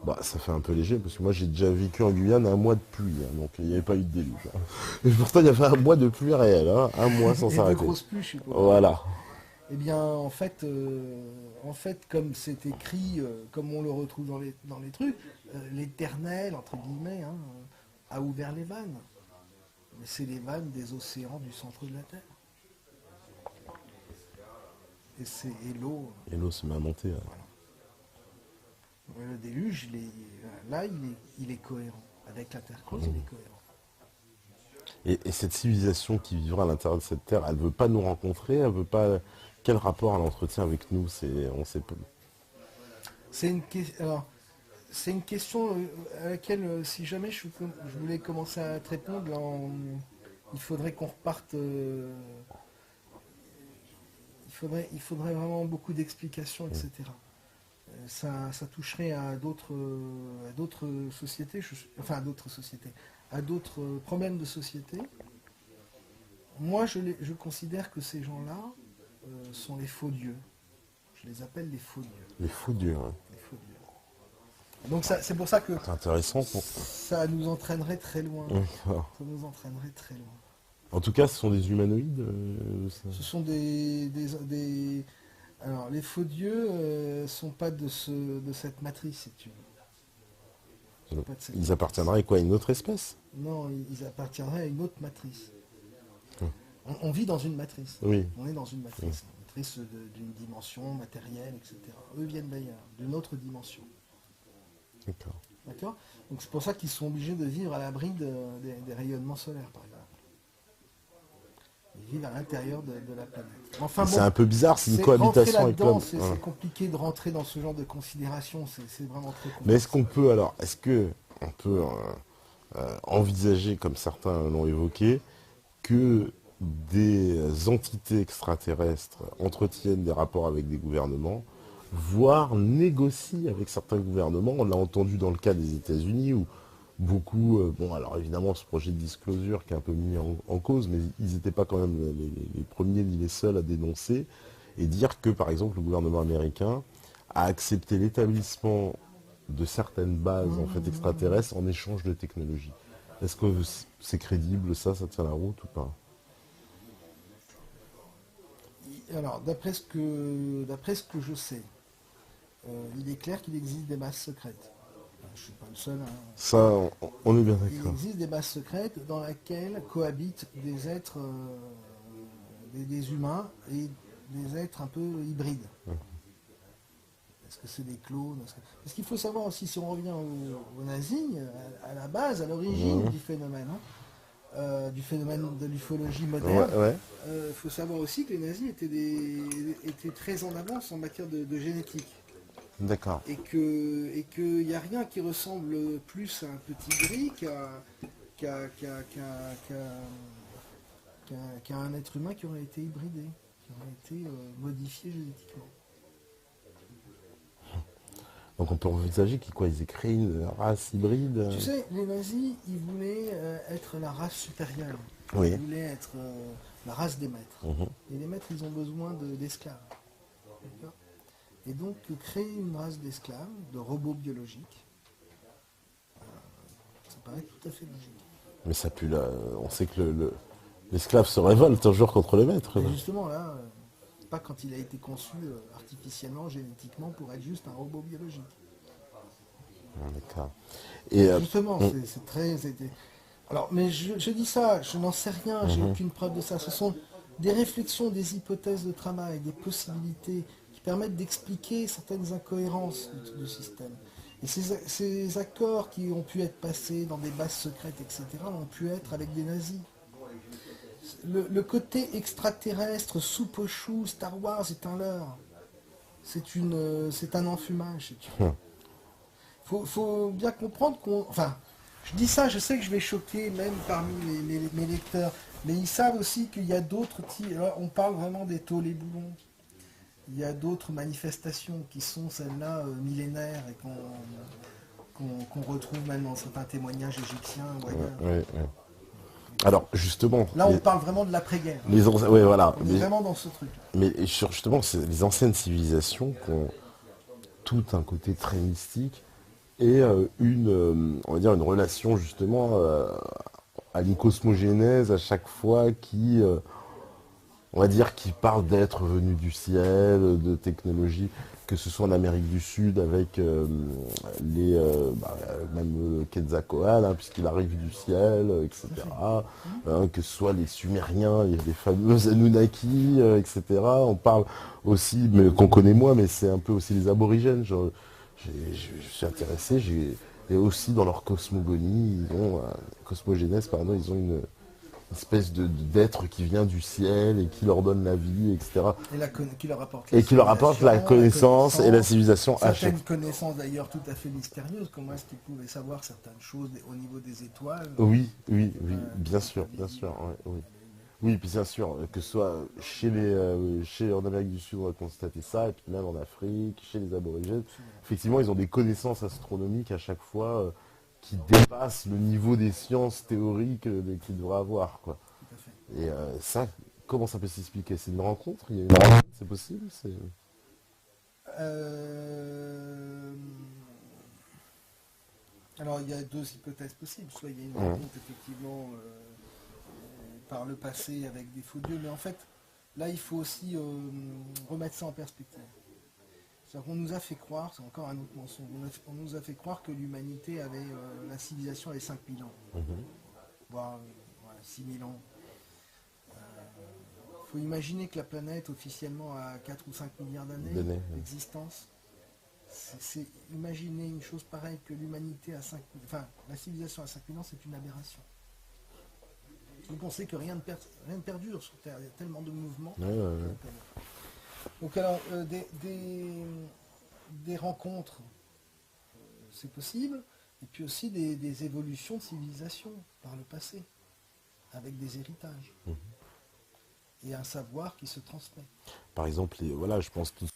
Bah, ça fait un peu léger, parce que moi j'ai déjà vécu en Guyane un mois de pluie, hein, donc il n'y avait pas eu de déluge. Hein. Et pourtant il y avait un mois de pluie réelle, hein, un mois sans s'arrêter. De grosses pluies, je suppose. Voilà. Eh bien, en fait, comme c'est écrit, comme on le retrouve dans les trucs, l'Éternel, entre guillemets, a ouvert les vannes. Mais c'est les vannes des océans du centre de la Terre. Et l'eau. Et l'eau se met à monter. Ouais. Voilà. Le déluge, il est cohérent. Avec la Terre creuse, il est cohérent. Et cette civilisation qui vivra à l'intérieur de cette terre, elle ne veut pas nous rencontrer, elle veut pas. Quel rapport elle entretient avec nous? On sait pas. C'est une question à laquelle, si jamais je voulais commencer à te répondre, là, il faudrait qu'on reparte. Il faudrait vraiment beaucoup d'explications, etc. Ça toucherait à d'autres sociétés, à d'autres problèmes de société. Moi, je considère que ces gens-là sont les faux dieux. Je les appelle les faux dieux. Les faux dieux, hein. Les faux dieux. Donc c'est pour ça que c'est intéressant. Ça nous entraînerait très loin. Ça nous entraînerait très loin. En tout cas, ce sont des humanoïdes. Ce sont alors, les faux dieux sont pas de cette matrice, si tu veux. Ils appartiendraient à quoi? Une autre espèce? Non, ils appartiendraient à une autre matrice. On vit dans une matrice. Oui. On est dans une matrice. Une matrice d'une dimension matérielle, etc. Eux viennent d'ailleurs, d'une autre dimension. D'accord. D'accord. Donc c'est pour ça qu'ils sont obligés de vivre à l'abri des rayonnements solaires, par exemple. Ils vivent à l'intérieur de la planète. Enfin, c'est un peu bizarre, c'est une cohabitation avec l'homme. C'est compliqué de rentrer dans ce genre de considération, c'est vraiment très compliqué. Mais est-ce qu'on peut envisager, comme certains l'ont évoqué, que des entités extraterrestres entretiennent des rapports avec des gouvernements, voire négocient avec certains gouvernements? On l'a entendu dans le cas des États-Unis où beaucoup, alors évidemment ce projet de disclosure qui est un peu mis en cause, mais ils n'étaient pas quand même les premiers ni les seuls à dénoncer et dire que par exemple le gouvernement américain a accepté l'établissement de certaines bases en fait extraterrestres en échange de technologie. Est-ce que c'est crédible, ça tient la route ou pas? Alors, d'après ce que je sais, il est clair qu'il existe des bases secrètes. Je ne suis pas le seul. Ça, on est bien Il d'accord. existe des bases secrètes dans lesquelles cohabitent des êtres, des humains et des êtres un peu hybrides. Est-ce que c'est des clones? Parce qu'il faut savoir aussi, si on revient aux nazis, à la base, à l'origine du phénomène, du phénomène de l'ufologie moderne, faut savoir aussi que les nazis étaient très en avance en matière de génétique. D'accord. Et qu'il n'y a rien qui ressemble plus à un petit gris qu'à un être humain qui aurait été hybridé, qui aurait été modifié génétiquement. Donc on peut envisager qu'ils aient créé une race hybride. Tu sais, les nazis, ils voulaient être la race supérieure. Oui. Ils voulaient être la race des maîtres. Et les maîtres, ils ont besoin d'esclaves. D'accord ? Et donc, créer une race d'esclaves, de robots biologiques, ça paraît tout à fait logique. Mais ça pue là. On sait que l'esclave se révolte un jour contre le maître. Et justement, là, C'est pas quand il a été conçu artificiellement, génétiquement, pour être juste un robot biologique. D'accord. Et Justement, c'est très... Alors, mais je dis ça, je n'en sais rien, j'ai aucune preuve de ça. Ce sont des réflexions, des hypothèses de travail, des possibilités qui permettent d'expliquer certaines incohérences du système. Et ces accords qui ont pu être passés dans des bases secrètes, etc., ont pu être avec des nazis. Le côté extraterrestre, soupe aux choux, Star Wars est un leurre. C'est un enfumage, si tu veux. Faut bien comprendre qu'on... Enfin, je dis ça, je sais que je vais choquer même parmi mes lecteurs, mais ils savent aussi qu'il y a d'autres types... Alors, on parle vraiment des taules et boulons. Il y a d'autres manifestations qui sont celles-là millénaires et qu'on retrouve même dans certains témoignages égyptiens ou ailleurs. alors, justement... Là, on parle vraiment de l'après-guerre. Oui, voilà. On est vraiment dans ce truc. Mais justement, c'est les anciennes civilisations qui ont tout un côté très mystique et on va dire une relation justement à une cosmogénèse à chaque fois qui, on va dire, qui parle d'être venu du ciel, de technologie, que ce soit en Amérique du Sud avec même Quetzalcoatl, puisqu'il arrive du ciel, etc. Que ce soit les Sumériens, les fameux Anunnaki, etc. On parle aussi, mais qu'on connaît moins, mais c'est un peu aussi les aborigènes. Je suis intéressé, et aussi dans leur cosmogonie, cosmogénèse, pardon, ils ont une espèce d'être qui vient du ciel et qui leur donne la vie, etc. Et qui leur apporte la connaissance et la civilisation à chaque certaines connaissances d'ailleurs tout à fait mystérieuses. Comment est-ce qu'ils pouvaient savoir certaines choses au niveau des étoiles? Oui, bien sûr, oui. Oui, puis bien sûr, que ce soit en Amérique du Sud, on a constaté ça, et puis même en Afrique, chez les aborigènes. Effectivement, ils ont des connaissances astronomiques à chaque fois qui dépassent le niveau des sciences théoriques qu'ils devraient avoir, quoi. Tout à fait. Et ça, comment ça peut s'expliquer? C'est une rencontre? Il y a une rencontre, c'est possible? Alors, il y a deux hypothèses possibles. Soit il y a une rencontre, effectivement, par le passé avec des faux dieux, mais en fait, là, il faut aussi remettre ça en perspective. C'est-à-dire qu'on nous a fait croire, c'est encore un autre mensonge, on nous a fait croire que l'humanité avait, la civilisation avait 5000 ans, voire 6000 ans. Il faut imaginer que la planète officiellement a 4 ou 5 milliards d'années d'existence. C'est imaginer une chose pareille que l'humanité a 5 000, enfin la civilisation à 5000 ans, c'est une aberration. Donc on sait que rien ne perdure sur Terre, il y a tellement de mouvements. Donc alors, des rencontres, c'est possible, et puis aussi des évolutions de civilisation par le passé, avec des héritages, et un savoir qui se transmet. Par exemple, voilà, je pense tout.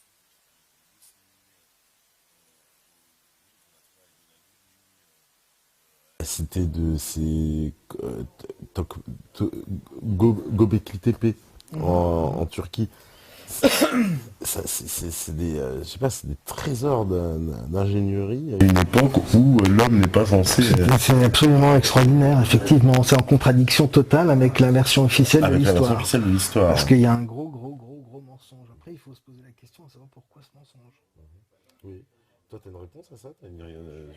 La cité de ces Göbekli Tepe en Turquie. C'est des, je sais pas, c'est des trésors d'ingénierie à une époque où l'homme n'est pas censé. C'est absolument extraordinaire, effectivement. C'est en contradiction totale avec la version officielle de l'histoire. Parce qu'il y a un gros mensonge. Après, il faut se poser la question à savoir pourquoi ce mensonge. Oui. Toi, tu as une réponse à ça?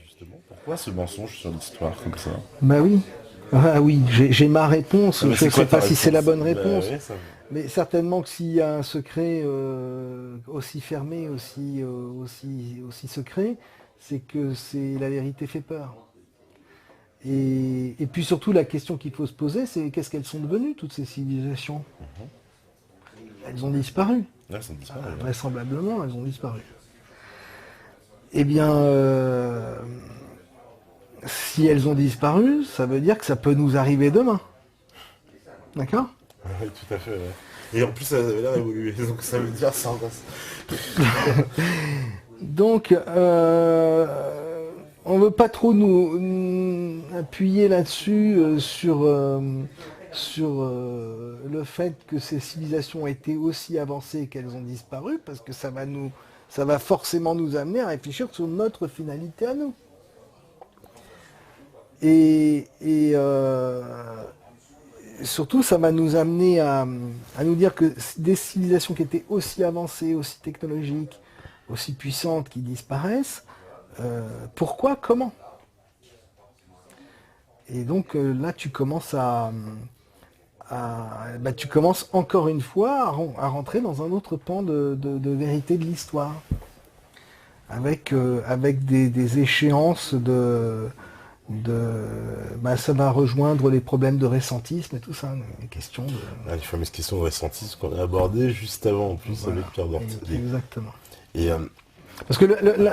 Justement, pourquoi ce mensonge sur l'histoire comme ça? Bah oui. Ah oui, j'ai ma réponse. Je ne sais pas si c'est la bonne réponse. Mais certainement que s'il y a un secret aussi fermé, aussi secret, c'est que la vérité fait peur. Et puis surtout, la question qu'il faut se poser, c'est qu'est-ce qu'elles sont devenues, toutes ces civilisations? Elles ont disparu. Elles sont disparues. Vraisemblablement, elles ont disparu. Eh bien, si elles ont disparu, ça veut dire que ça peut nous arriver demain. D'accord? Oui, tout à fait. Ouais. Et en plus, ça avait l'air d'évoluer, donc ça veut dire ça. Donc, on ne veut pas trop nous appuyer là-dessus sur le fait que ces civilisations ont été aussi avancées qu'elles ont disparu, parce que ça va forcément nous amener à réfléchir sur notre finalité à nous. Et surtout, ça va nous amener à nous dire que des civilisations qui étaient aussi avancées, aussi technologiques, aussi puissantes, qui disparaissent, pourquoi, comment? Et donc là, tu commences tu commences encore une fois à rentrer dans un autre pan de vérité de l'histoire, avec des échéances ça va rejoindre les problèmes de ressentisme et tout ça, les questions de... Les fameuses questions de ressentisme qu'on a abordées juste avant, en plus, Voilà. avec Pierre Dortier. Exactement. Et, Parce que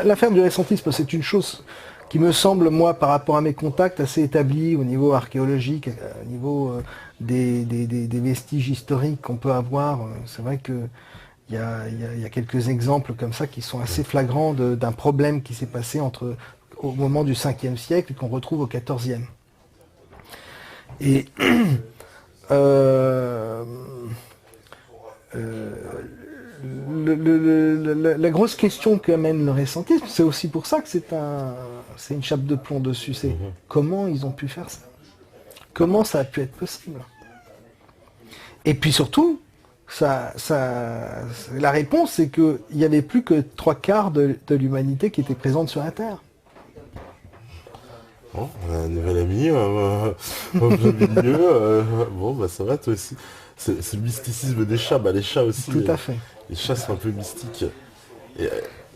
l'affaire du ressentisme, c'est une chose qui me semble, moi, par rapport à mes contacts, assez établie au niveau archéologique, au niveau des vestiges historiques qu'on peut avoir. C'est vrai que il y a quelques exemples comme ça qui sont assez flagrants d'un problème qui s'est passé au moment du 5e siècle et qu'on retrouve au 14e. Et la grosse question qu'amène le ressentisme, c'est aussi pour ça que c'est une chape de plomb dessus. C'est comment ils ont pu faire ça? Comment ça a pu être possible? Et puis surtout, la réponse, c'est qu'il n'y avait plus que 3/4 de l'humanité qui était présente sur la Terre. bon, on a un nouvel ami au plein milieu. Bon, bah ça va, toi aussi. C'est le mysticisme des chats. Bah, les chats aussi. Tout à fait. Les chats sont un peu mystiques. Et,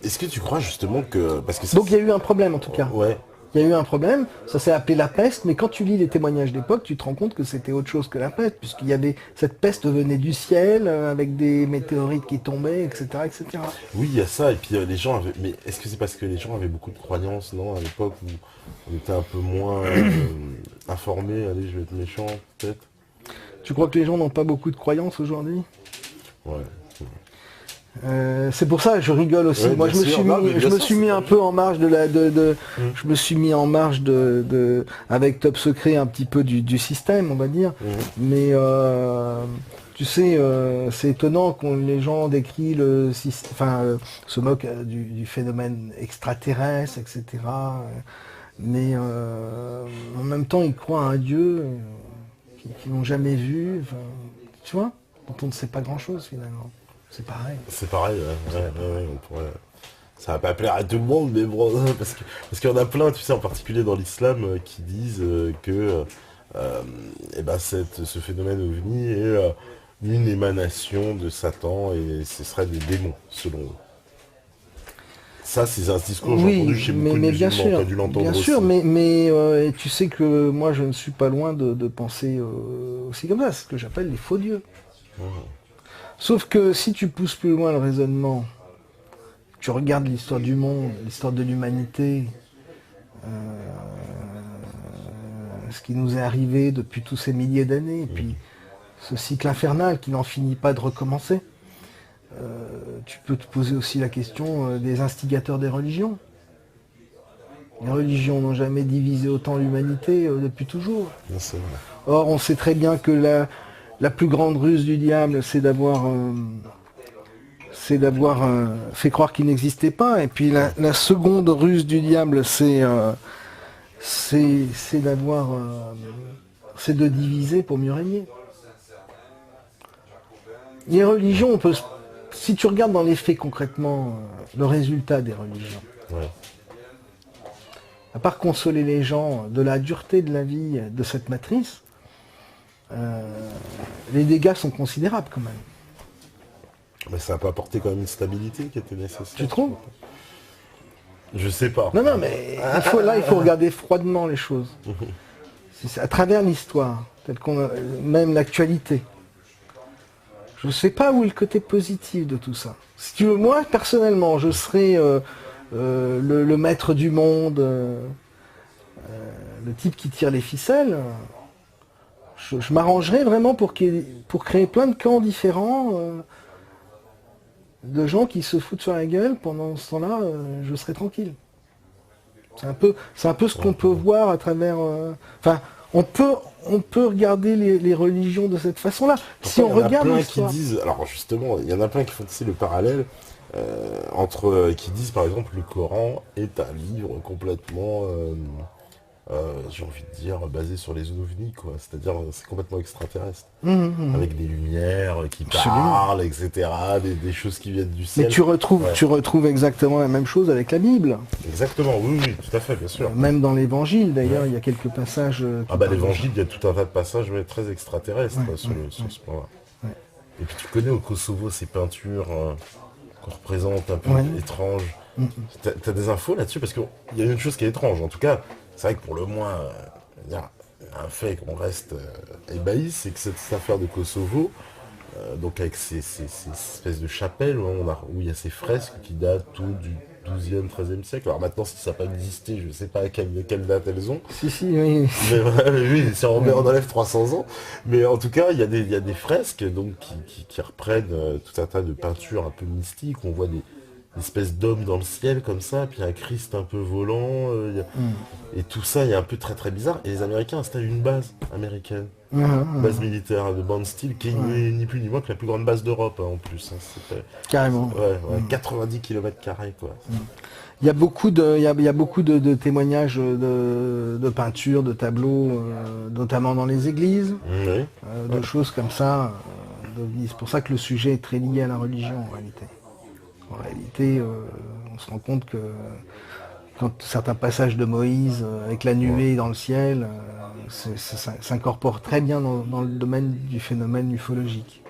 est-ce que tu crois justement que... Parce que Donc il y a eu un problème en tout cas. Ouais. Il y a eu un problème, ça s'est appelé la peste, mais quand tu lis les témoignages d'époque, tu te rends compte que c'était autre chose que la peste, puisqu'il y avait cette peste venait du ciel, avec des météorites qui tombaient, etc., etc. Oui, il y a ça, et puis les gens avaient... Mais est-ce que c'est parce que les gens avaient beaucoup de croyances, non, à l'époque où on était un peu moins informés? Allez, je vais être méchant, peut-être. Tu crois que les gens n'ont pas beaucoup de croyances aujourd'hui? Ouais. C'est pour ça je rigole aussi. Ouais, Moi je me suis mis un peu en marge je me suis mis en marge avec Top Secret un petit peu du système, on va dire. Mais tu sais, c'est étonnant quand les gens décrivent le système, se moquent du phénomène extraterrestre, etc. Mais en même temps ils croient à un Dieu qu'ils n'ont jamais vu, tu vois, dont on ne sait pas grand chose finalement. C'est pareil. C'est pareil, ouais, on pourrait... Ça va pas plaire à tout le monde, mais bon, parce qu'il y en a plein, tu sais, en particulier dans l'islam, qui disent que ce phénomène ovni est une émanation de Satan et ce serait des démons, selon eux. Ça, c'est un discours que j'ai entendu chez beaucoup de musulmans, t'as dû l'entendre aussi. Bien sûr, mais tu sais que moi, je ne suis pas loin de penser aussi comme ça, c'est ce que j'appelle les faux dieux. Sauf que si tu pousses plus loin le raisonnement, tu regardes l'histoire du monde, l'histoire de l'humanité, ce qui nous est arrivé depuis tous ces milliers d'années, et puis ce cycle infernal qui n'en finit pas de recommencer, tu peux te poser aussi la question des instigateurs des religions. Les religions n'ont jamais divisé autant l'humanité depuis toujours. Or, on sait très bien que la plus grande ruse du diable, c'est d'avoir fait croire qu'il n'existait pas. Et puis la seconde ruse du diable, c'est de diviser pour mieux régner. Les religions, si tu regardes dans les faits concrètement le résultat des religions, à part consoler les gens de la dureté de la vie de cette matrice, les dégâts sont considérables quand même. Mais ça n'a pas apporté quand même une stabilité qui était nécessaire. Tu trouves? Je sais pas. Non, mais il faut regarder froidement les choses. C'est à travers l'histoire, telle qu'on a, même l'actualité. Je ne sais pas où est le côté positif de tout ça. Si tu veux, moi, personnellement, je serais le maître du monde, le type qui tire les ficelles. Je m'arrangerais vraiment pour créer plein de camps différents de gens qui se foutent sur la gueule. Pendant ce temps-là, je serais tranquille. C'est un peu ce qu'on peut voir à travers... on peut regarder les religions de cette façon-là. Si on regarde l'histoire... Alors justement, il y en a plein qui font aussi le parallèle qui disent par exemple le Coran est un livre complètement j'ai envie de dire, basé sur les ovnis, quoi. C'est-à-dire, c'est complètement extraterrestre. Mhm. Avec des lumières qui Absolument. parlent, etc., des choses qui viennent du Mais ciel. Ouais. tu retrouves exactement la même chose avec la Bible. Exactement, oui, oui, tout à fait, bien sûr. Même dans l'Évangile, d'ailleurs, il y a quelques passages. Qui Ah bah parlent de l'évangile, il y a tout un tas de passages très extraterrestres Ouais, sur, sur ce point-là. ouais. Et puis tu connais au Kosovo ces peintures qu'on représente un peu Ouais. étranges. Mhm. T'as des infos là-dessus? Parce qu'il y a une chose qui est étrange. En tout cas, c'est vrai que pour le moins, il y a un fait qu'on reste ébahi, c'est que cette affaire de Kosovo, donc avec ces espèces de chapelles où il y a ces fresques qui datent tout du 12e, 13e siècle. Alors maintenant, si ça n'a pas existé, je ne sais pas à quelle date elles ont. Si, si, oui. Mais ouais, mais oui, si on enlève 300 ans. Mais en tout cas, il y a des fresques donc, qui reprennent tout un tas de peintures un peu mystiques. On voit des espèces d'hommes dans le ciel comme ça, puis un Christ un peu volant. Et tout ça est un peu très très bizarre. Et les Américains installent une base américaine, base militaire de Bondsteel, qui est ni plus ni moins que la plus grande base d'Europe hein, en plus. Hein. Carrément. Ouais, 90 km² quoi. Il y a beaucoup de témoignages de peintures, de tableaux, notamment dans les églises, Oui. de choses comme ça. C'est pour ça que le sujet est très lié à la religion en réalité. En réalité, on se rend compte que quand certains passages de Moïse avec la nuée dans le ciel, ça s'incorpore très bien dans le domaine du phénomène ufologique.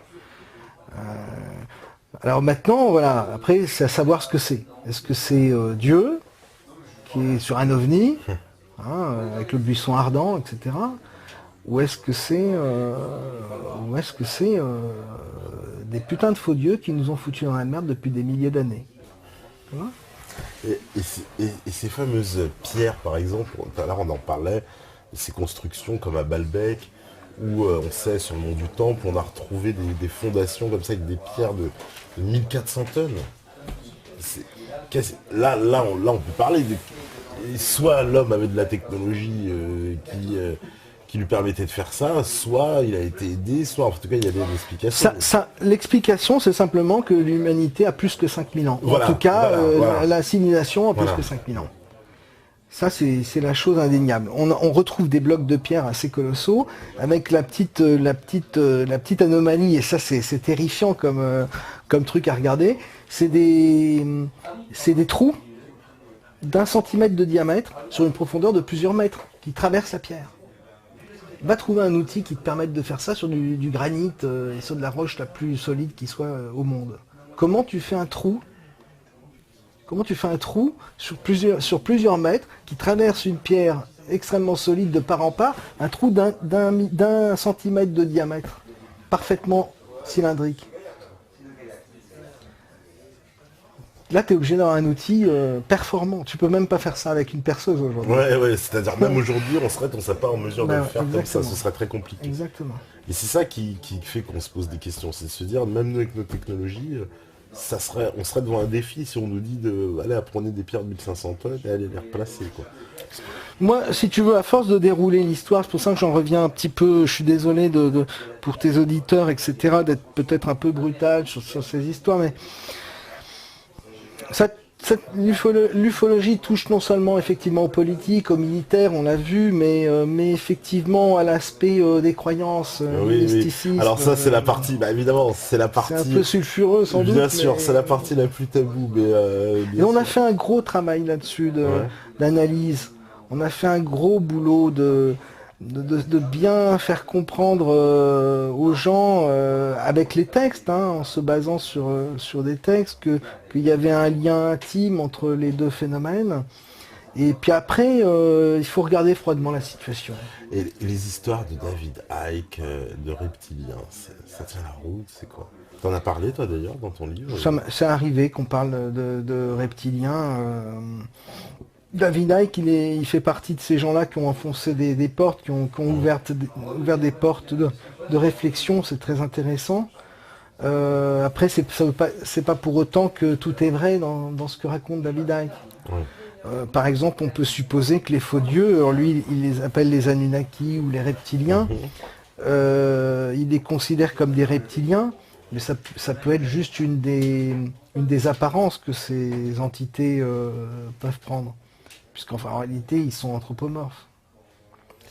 Alors maintenant, voilà, après, c'est à savoir ce que c'est. Est-ce que c'est Dieu qui est sur un ovni, avec le buisson ardent, etc. Ou est-ce que c'est des putains de faux dieux qui nous ont foutus dans la merde depuis des milliers d'années? Tu vois? Et ces fameuses pierres, par exemple, tout à l'heure on en parlait, ces constructions comme à Baalbek, où on sait sur le mont du Temple, on a retrouvé des fondations comme ça avec des pierres de 1400 tonnes. Là, on peut parler de... Soit l'homme avait de la technologie qui lui permettait de faire ça, soit il a été aidé, soit en tout cas il y a des explications. L'explication, c'est simplement que l'humanité a plus que 5000 ans. Voilà, en tout cas, voilà. la civilisation a plus que 5000 ans. Ça, c'est la chose indéniable. On retrouve des blocs de pierre assez colossaux, avec la petite anomalie, et ça, c'est terrifiant comme truc à regarder. C'est des trous d'1 centimètre de diamètre sur une profondeur de plusieurs mètres qui traversent la pierre. Va trouver un outil qui te permette de faire ça sur du granit et sur de la roche la plus solide qui soit au monde. Comment tu fais un trou sur plusieurs mètres qui traverse une pierre extrêmement solide de part en part, un trou d'un centimètre de diamètre, parfaitement cylindrique. Là, tu es obligé d'avoir un outil performant. Tu peux même pas faire ça avec une perceuse aujourd'hui. Ouais, c'est-à-dire même aujourd'hui, on serait pas en mesure de le faire exactement. comme ça, ce serait très compliqué. Exactement. Et c'est ça qui fait qu'on se pose des questions, c'est de se dire, même nous avec nos technologies, on serait devant un défi si on nous dit allez apprenez des pierres de 1500 tonnes et allez les replacer, quoi. Moi, si tu veux, à force de dérouler l'histoire, c'est pour ça que j'en reviens un petit peu, je suis désolé pour tes auditeurs, etc., d'être peut-être un peu brutal sur ces histoires, mais l'ufologie touche non seulement effectivement aux politiques, aux militaires, on l'a vu, mais effectivement à l'aspect des croyances, du mysticisme. Alors ça c'est la partie, évidemment, c'est la partie... C'est un peu sulfureux sans doute. Bien sûr, c'est la partie la plus taboue, et on a fait un gros travail là-dessus d'analyse. On a fait un gros boulot de bien faire comprendre aux gens avec les textes, en se basant sur des textes, qu'il y avait un lien intime entre les deux phénomènes. Et puis après, il faut regarder froidement la situation. Et les histoires de David Icke, de reptiliens, ça tient la route, c'est quoi? T'en as parlé toi d'ailleurs dans ton livre? C'est arrivé qu'on parle de reptiliens. David Icke, il fait partie de ces gens-là qui ont enfoncé des portes, qui ont ouvert des portes de réflexion, c'est très intéressant. Après, c'est pas pour autant que tout est vrai dans ce que raconte David Icke. Ouais. Par exemple, on peut supposer que les faux dieux, alors lui, il les appelle les Anunnaki ou les reptiliens, il les considère comme des reptiliens, mais ça peut être juste une des apparences que ces entités peuvent prendre. Puisqu'en réalité, ils sont anthropomorphes.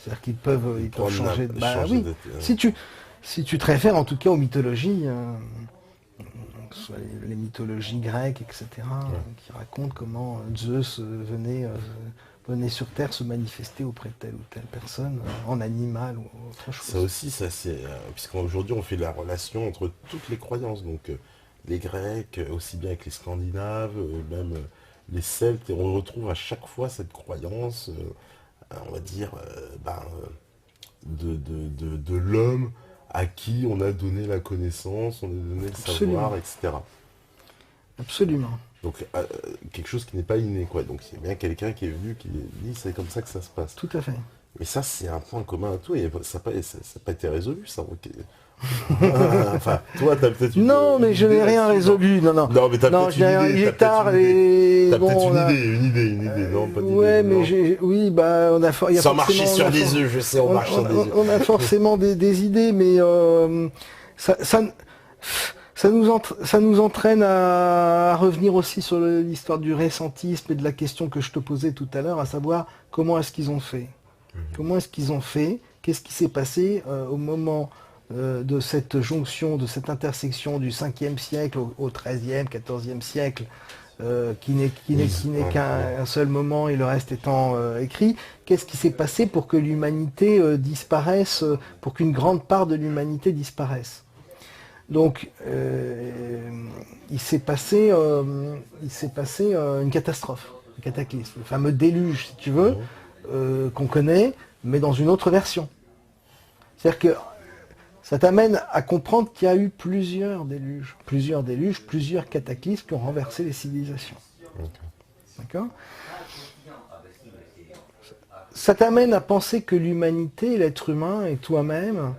C'est-à-dire qu'ils peuvent changer de... Bah changer oui, si tu te réfères en tout cas aux mythologies, que ce soit les mythologies grecques, etc., qui racontent comment Zeus venait sur Terre se manifester auprès de telle ou telle personne, en animal ou autre chose. Ça aussi, ça c'est... puisqu'aujourd'hui, on fait la relation entre toutes les croyances, donc les Grecs, aussi bien avec les Scandinaves, même les Celtes, et on retrouve à chaque fois cette croyance, on va dire, de l'homme à qui on a donné la connaissance, on a donné le savoir, etc. Absolument. Donc quelque chose qui n'est pas inné, quoi. Donc c'est bien quelqu'un qui est venu, qui dit c'est comme ça que ça se passe. Tout à fait. Mais ça, c'est un point commun à tout, et ça n'a pas été résolu, ça. Enfin, toi, t'as peut-être une... Non, mais je n'ai rien résolu, non. Non, mais t'as peut-être une idée. Il est tard et... T'as peut-être une idée, non, pas d'idée. Ouais, mais oui, bah, on a... Sans marcher sur des œufs, je sais, on marche sur des œufs. On a forcément des idées, mais ça nous entraîne à revenir aussi sur l'histoire du récentisme et de la question que je te posais tout à l'heure, à savoir comment est-ce qu'ils ont fait. Comment est-ce qu'ils ont fait? Qu'est-ce qui s'est passé au moment de cette jonction, de cette intersection du 5e siècle au 13e, 14e siècle, qui n'est qu'un seul moment et le reste étant écrit? Qu'est-ce qui s'est passé pour que l'humanité disparaisse, pour qu'une grande part de l'humanité disparaisse? Donc, il s'est passé une catastrophe, un cataclysme, le fameux déluge, si tu veux, qu'on connaît, mais dans une autre version. C'est-à-dire que ça t'amène à comprendre qu'il y a eu plusieurs déluges, plusieurs cataclysmes qui ont renversé les civilisations. D'accord ? Ça t'amène à penser que l'humanité, l'être humain et toi-même,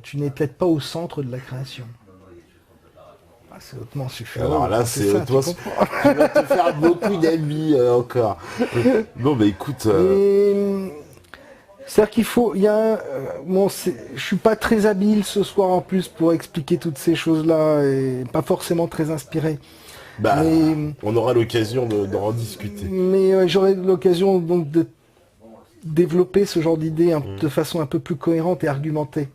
tu n'es peut-être pas au centre de la création. C'est hautement suffisant. Alors là, c'est hautement suffisant. Tu vas te faire beaucoup d'amis encore. Non, mais écoute... C'est-à-dire qu'il faut... je suis pas très habile ce soir en plus pour expliquer toutes ces choses-là et pas forcément très inspiré. On aura l'occasion d'en rediscuter. Mais j'aurai l'occasion donc de développer ce genre d'idées de façon un peu plus cohérente et argumentée.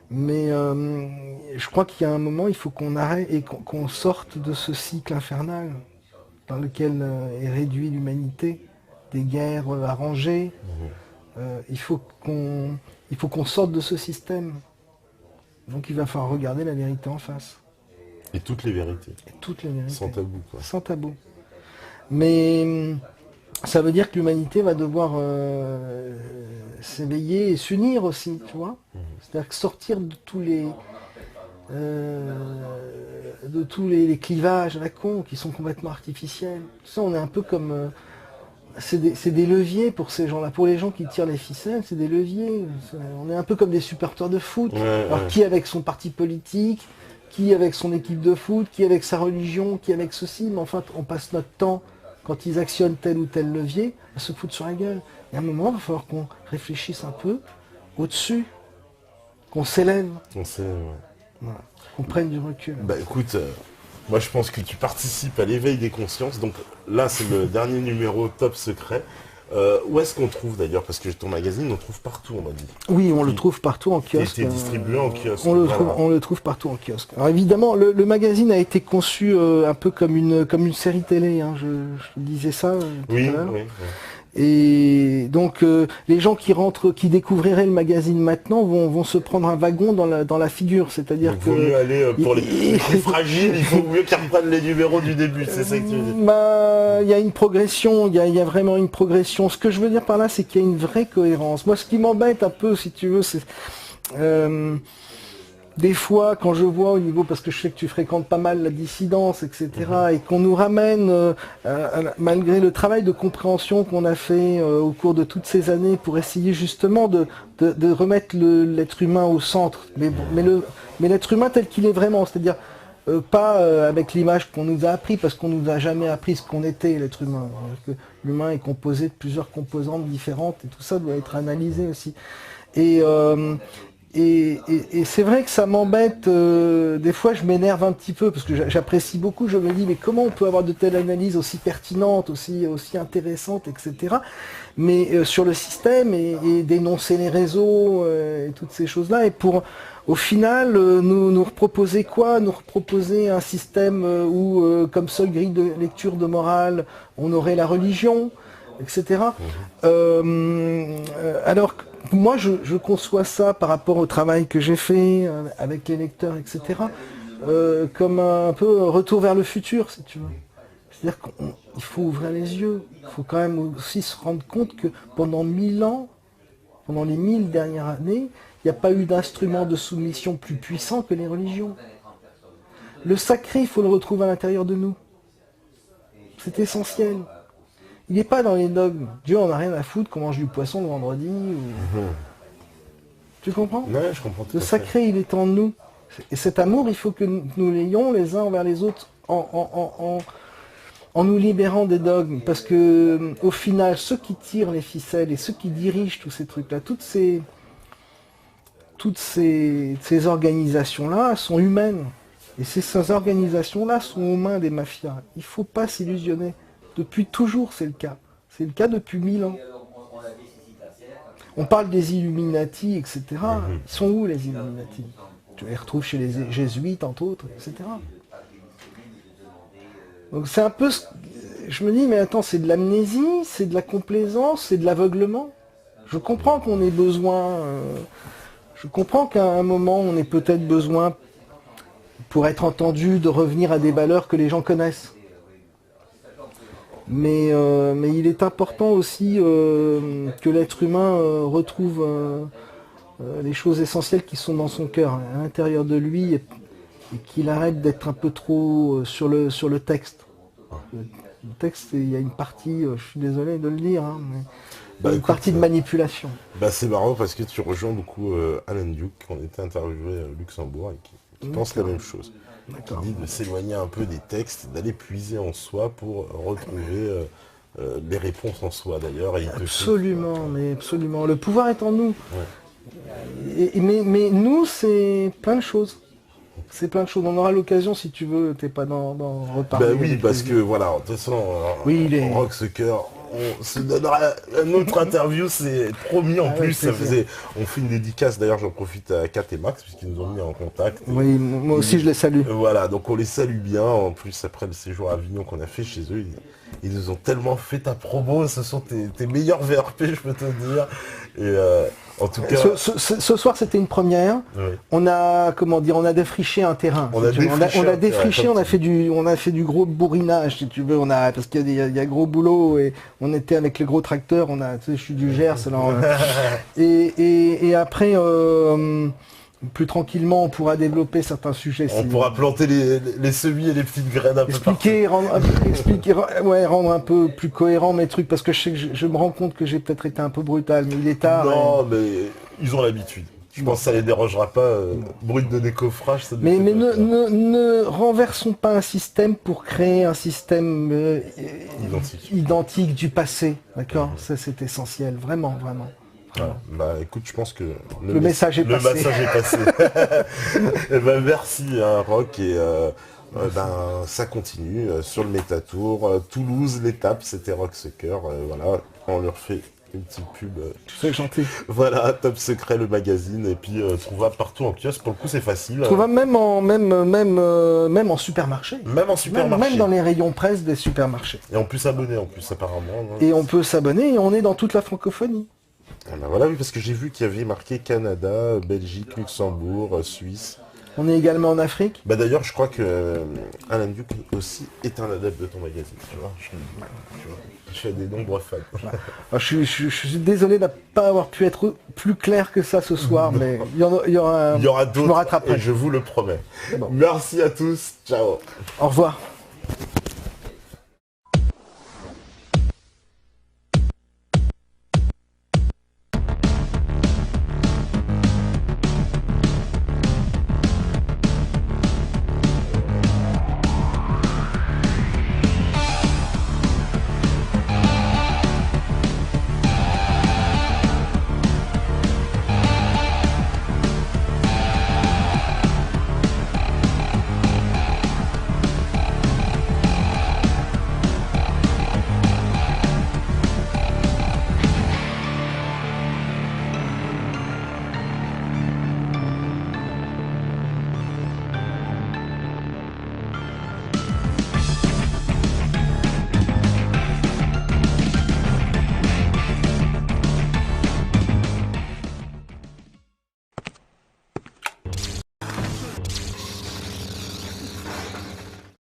Mais je crois qu'il y a un moment, il faut qu'on arrête et qu'on sorte de ce cycle infernal dans lequel est réduite l'humanité, des guerres arrangées. Il faut qu'on sorte de ce système. Donc il va falloir regarder la vérité en face. Et toutes les vérités. Sans tabou, quoi. Sans tabou. Mais ça veut dire que l'humanité va devoir s'éveiller et s'unir aussi, tu vois. C'est-à-dire que sortir de tous les clivages à la con qui sont complètement artificiels. Tu sais, on est un peu comme... c'est des leviers pour ces gens-là. Pour les gens qui tirent les ficelles, c'est des leviers. On est un peu comme des supporters de foot. Qui avec son parti politique, qui avec son équipe de foot, qui avec sa religion, qui avec ceci. Mais enfin, on passe notre temps, quand ils actionnent tel ou tel levier, à se foutre sur la gueule. Et à un moment, il va falloir qu'on réfléchisse un peu au-dessus, qu'on s'élève. Voilà. Qu'on prenne du recul. Bah écoute, moi je pense que tu participes à l'éveil des consciences. Donc là, c'est le dernier numéro Top Secret. Où est-ce qu'on trouve d'ailleurs? Parce que ton magazine, on le trouve partout, on m'a dit. Oui, on le trouve partout en kiosque. Il était distribué en kiosque. On le trouve partout en kiosque. Alors évidemment, le magazine a été conçu un peu comme une série télé. Je disais ça tout à l'heure. Oui. Et donc les gens qui découvriraient le magazine maintenant vont se prendre un wagon dans la figure, c'est-à-dire que... Il vaut mieux aller pour les plus fragiles, il faut mieux qu'ils reprennent les numéros du début, c'est ça que tu veux dire? Il y a une progression, il y a vraiment une progression. Ce que je veux dire par là, c'est qu'il y a une vraie cohérence. Moi, ce qui m'embête un peu, si tu veux, c'est... des fois, quand je vois au niveau, parce que je sais que tu fréquentes pas mal la dissidence, etc., et qu'on nous ramène, malgré le travail de compréhension qu'on a fait au cours de toutes ces années pour essayer justement de remettre l'être humain au centre, mais l'être humain tel qu'il est vraiment, c'est-à-dire pas avec l'image qu'on nous a appris, parce qu'on nous a jamais appris ce qu'on était, l'être humain. L'humain est composé de plusieurs composantes différentes, et tout ça doit être analysé aussi. et c'est vrai que ça m'embête, des fois je m'énerve un petit peu, parce que j'apprécie beaucoup, je me dis mais comment on peut avoir de telles analyses aussi pertinentes, aussi intéressantes, etc. Mais sur le système, et dénoncer les réseaux, et toutes ces choses-là, et pour au final nous proposer quoi? Nous proposer un système où, comme seule grille de lecture de morale, on aurait la religion, etc. Alors que moi, je conçois ça par rapport au travail que j'ai fait avec les lecteurs, etc., comme un peu retour vers le futur, si tu veux. C'est-à-dire qu'il faut ouvrir les yeux. Il faut quand même aussi se rendre compte que pendant 1000 ans, pendant les 1000 dernières années, il n'y a pas eu d'instrument de soumission plus puissant que les religions. Le sacré, il faut le retrouver à l'intérieur de nous. C'est essentiel. Il n'est pas dans les dogmes. Dieu en a rien à foutre qu'on mange du poisson le vendredi. Tu comprends? Ouais, je comprends tout Le à fait. sacré, il est en nous. Et cet amour, il faut que nous l'ayons les uns envers les autres en nous libérant des dogmes. Parce que au final, ceux qui tirent les ficelles et ceux qui dirigent tous ces trucs-là, toutes ces organisations-là sont humaines. Et ces organisations-là sont aux mains des mafias. Il ne faut pas s'illusionner. Depuis toujours, c'est le cas. C'est le cas depuis 1000 ans. On parle des Illuminati, etc. Ils sont où, les Illuminati? Tu les retrouves chez les jésuites, entre autres, etc. Donc c'est un peu... Je me dis, mais attends, c'est de l'amnésie, c'est de la complaisance, c'est de l'aveuglement. Je comprends qu'on ait besoin... je comprends qu'à un moment, on ait peut-être besoin, pour être entendu, de revenir à des valeurs que les gens connaissent. Mais il est important aussi que l'être humain retrouve les choses essentielles qui sont dans son cœur, à l'intérieur de lui, et qu'il arrête d'être un peu trop sur le texte. Le texte, il y a une partie, je suis désolé de le dire, hein, mais une partie de manipulation. C'est marrant parce que tu rejoins beaucoup Alan Duke, qu'on était interviewé à Luxembourg, et qui pense la même chose. Qui dit de s'éloigner un peu des textes, d'aller puiser en soi pour retrouver les réponses en soi d'ailleurs. Absolument, mais absolument. Le pouvoir est en nous. Ouais. Mais nous, c'est plein de choses. C'est plein de choses. On aura l'occasion, si tu veux, t'es pas dans reparler. Oui, parce que voilà, de toute façon, Rock Sucker, on se donnera une autre interview, c'est promis en plus. On fait une dédicace, d'ailleurs j'en profite à Kat et Max, puisqu'ils nous ont mis en contact. Oui, moi aussi je les salue. Voilà, donc on les salue bien. En plus, après le séjour à Avignon qu'on a fait chez eux, ils nous ont tellement fait ta promo, ce sont tes meilleurs VRP, je peux te dire. Et en tout cas... Ce soir, c'était une première. Oui. On a défriché un terrain. On a défriché, on a fait du gros bourrinage, si tu veux. Parce qu'il y a gros boulot, et on était avec les gros tracteurs. Tu sais, je suis du Gers. Alors, et après... plus tranquillement, on pourra développer certains sujets. On pourra planter les semis et les petites graines un peu partout. Rendre un peu plus cohérent mes trucs, parce que je me rends compte que j'ai peut-être été un peu brutal, mais il est tard. Non, mais ils ont l'habitude. Je pense que ça les dérangera pas. Brut de décoffrage, ça mais ne renversons pas un système pour créer un système identique du passé. D'accord, ça c'est essentiel, vraiment, vraiment. Voilà. Écoute, je pense que le message est passé. Merci Rock, et ça continue sur le Métatour. Toulouse, l'étape, c'était Rock Sucker. Voilà, on leur fait une petite pub. C'est gentil. Voilà, Top Secret, le magazine, et puis trouvable partout en kiosque. Pour le coup, c'est facile. Trouvable même en supermarché. Même en supermarché. Même dans les rayons presse des supermarchés. Et on peut s'abonner en plus, apparemment. Et on peut s'abonner, et on est dans toute la francophonie. Voilà, oui, parce que j'ai vu qu'il y avait marqué Canada, Belgique, Luxembourg, Suisse. On est également en Afrique. D'ailleurs, je crois que Alan Duke aussi est un adepte de ton magazine. Tu vois, je fais des nombreux fans. Je suis désolé de ne pas avoir pu être plus clair que ça ce soir, mais il y aura d'autres, et je vous le promets. Bon. Merci à tous, ciao. Au revoir.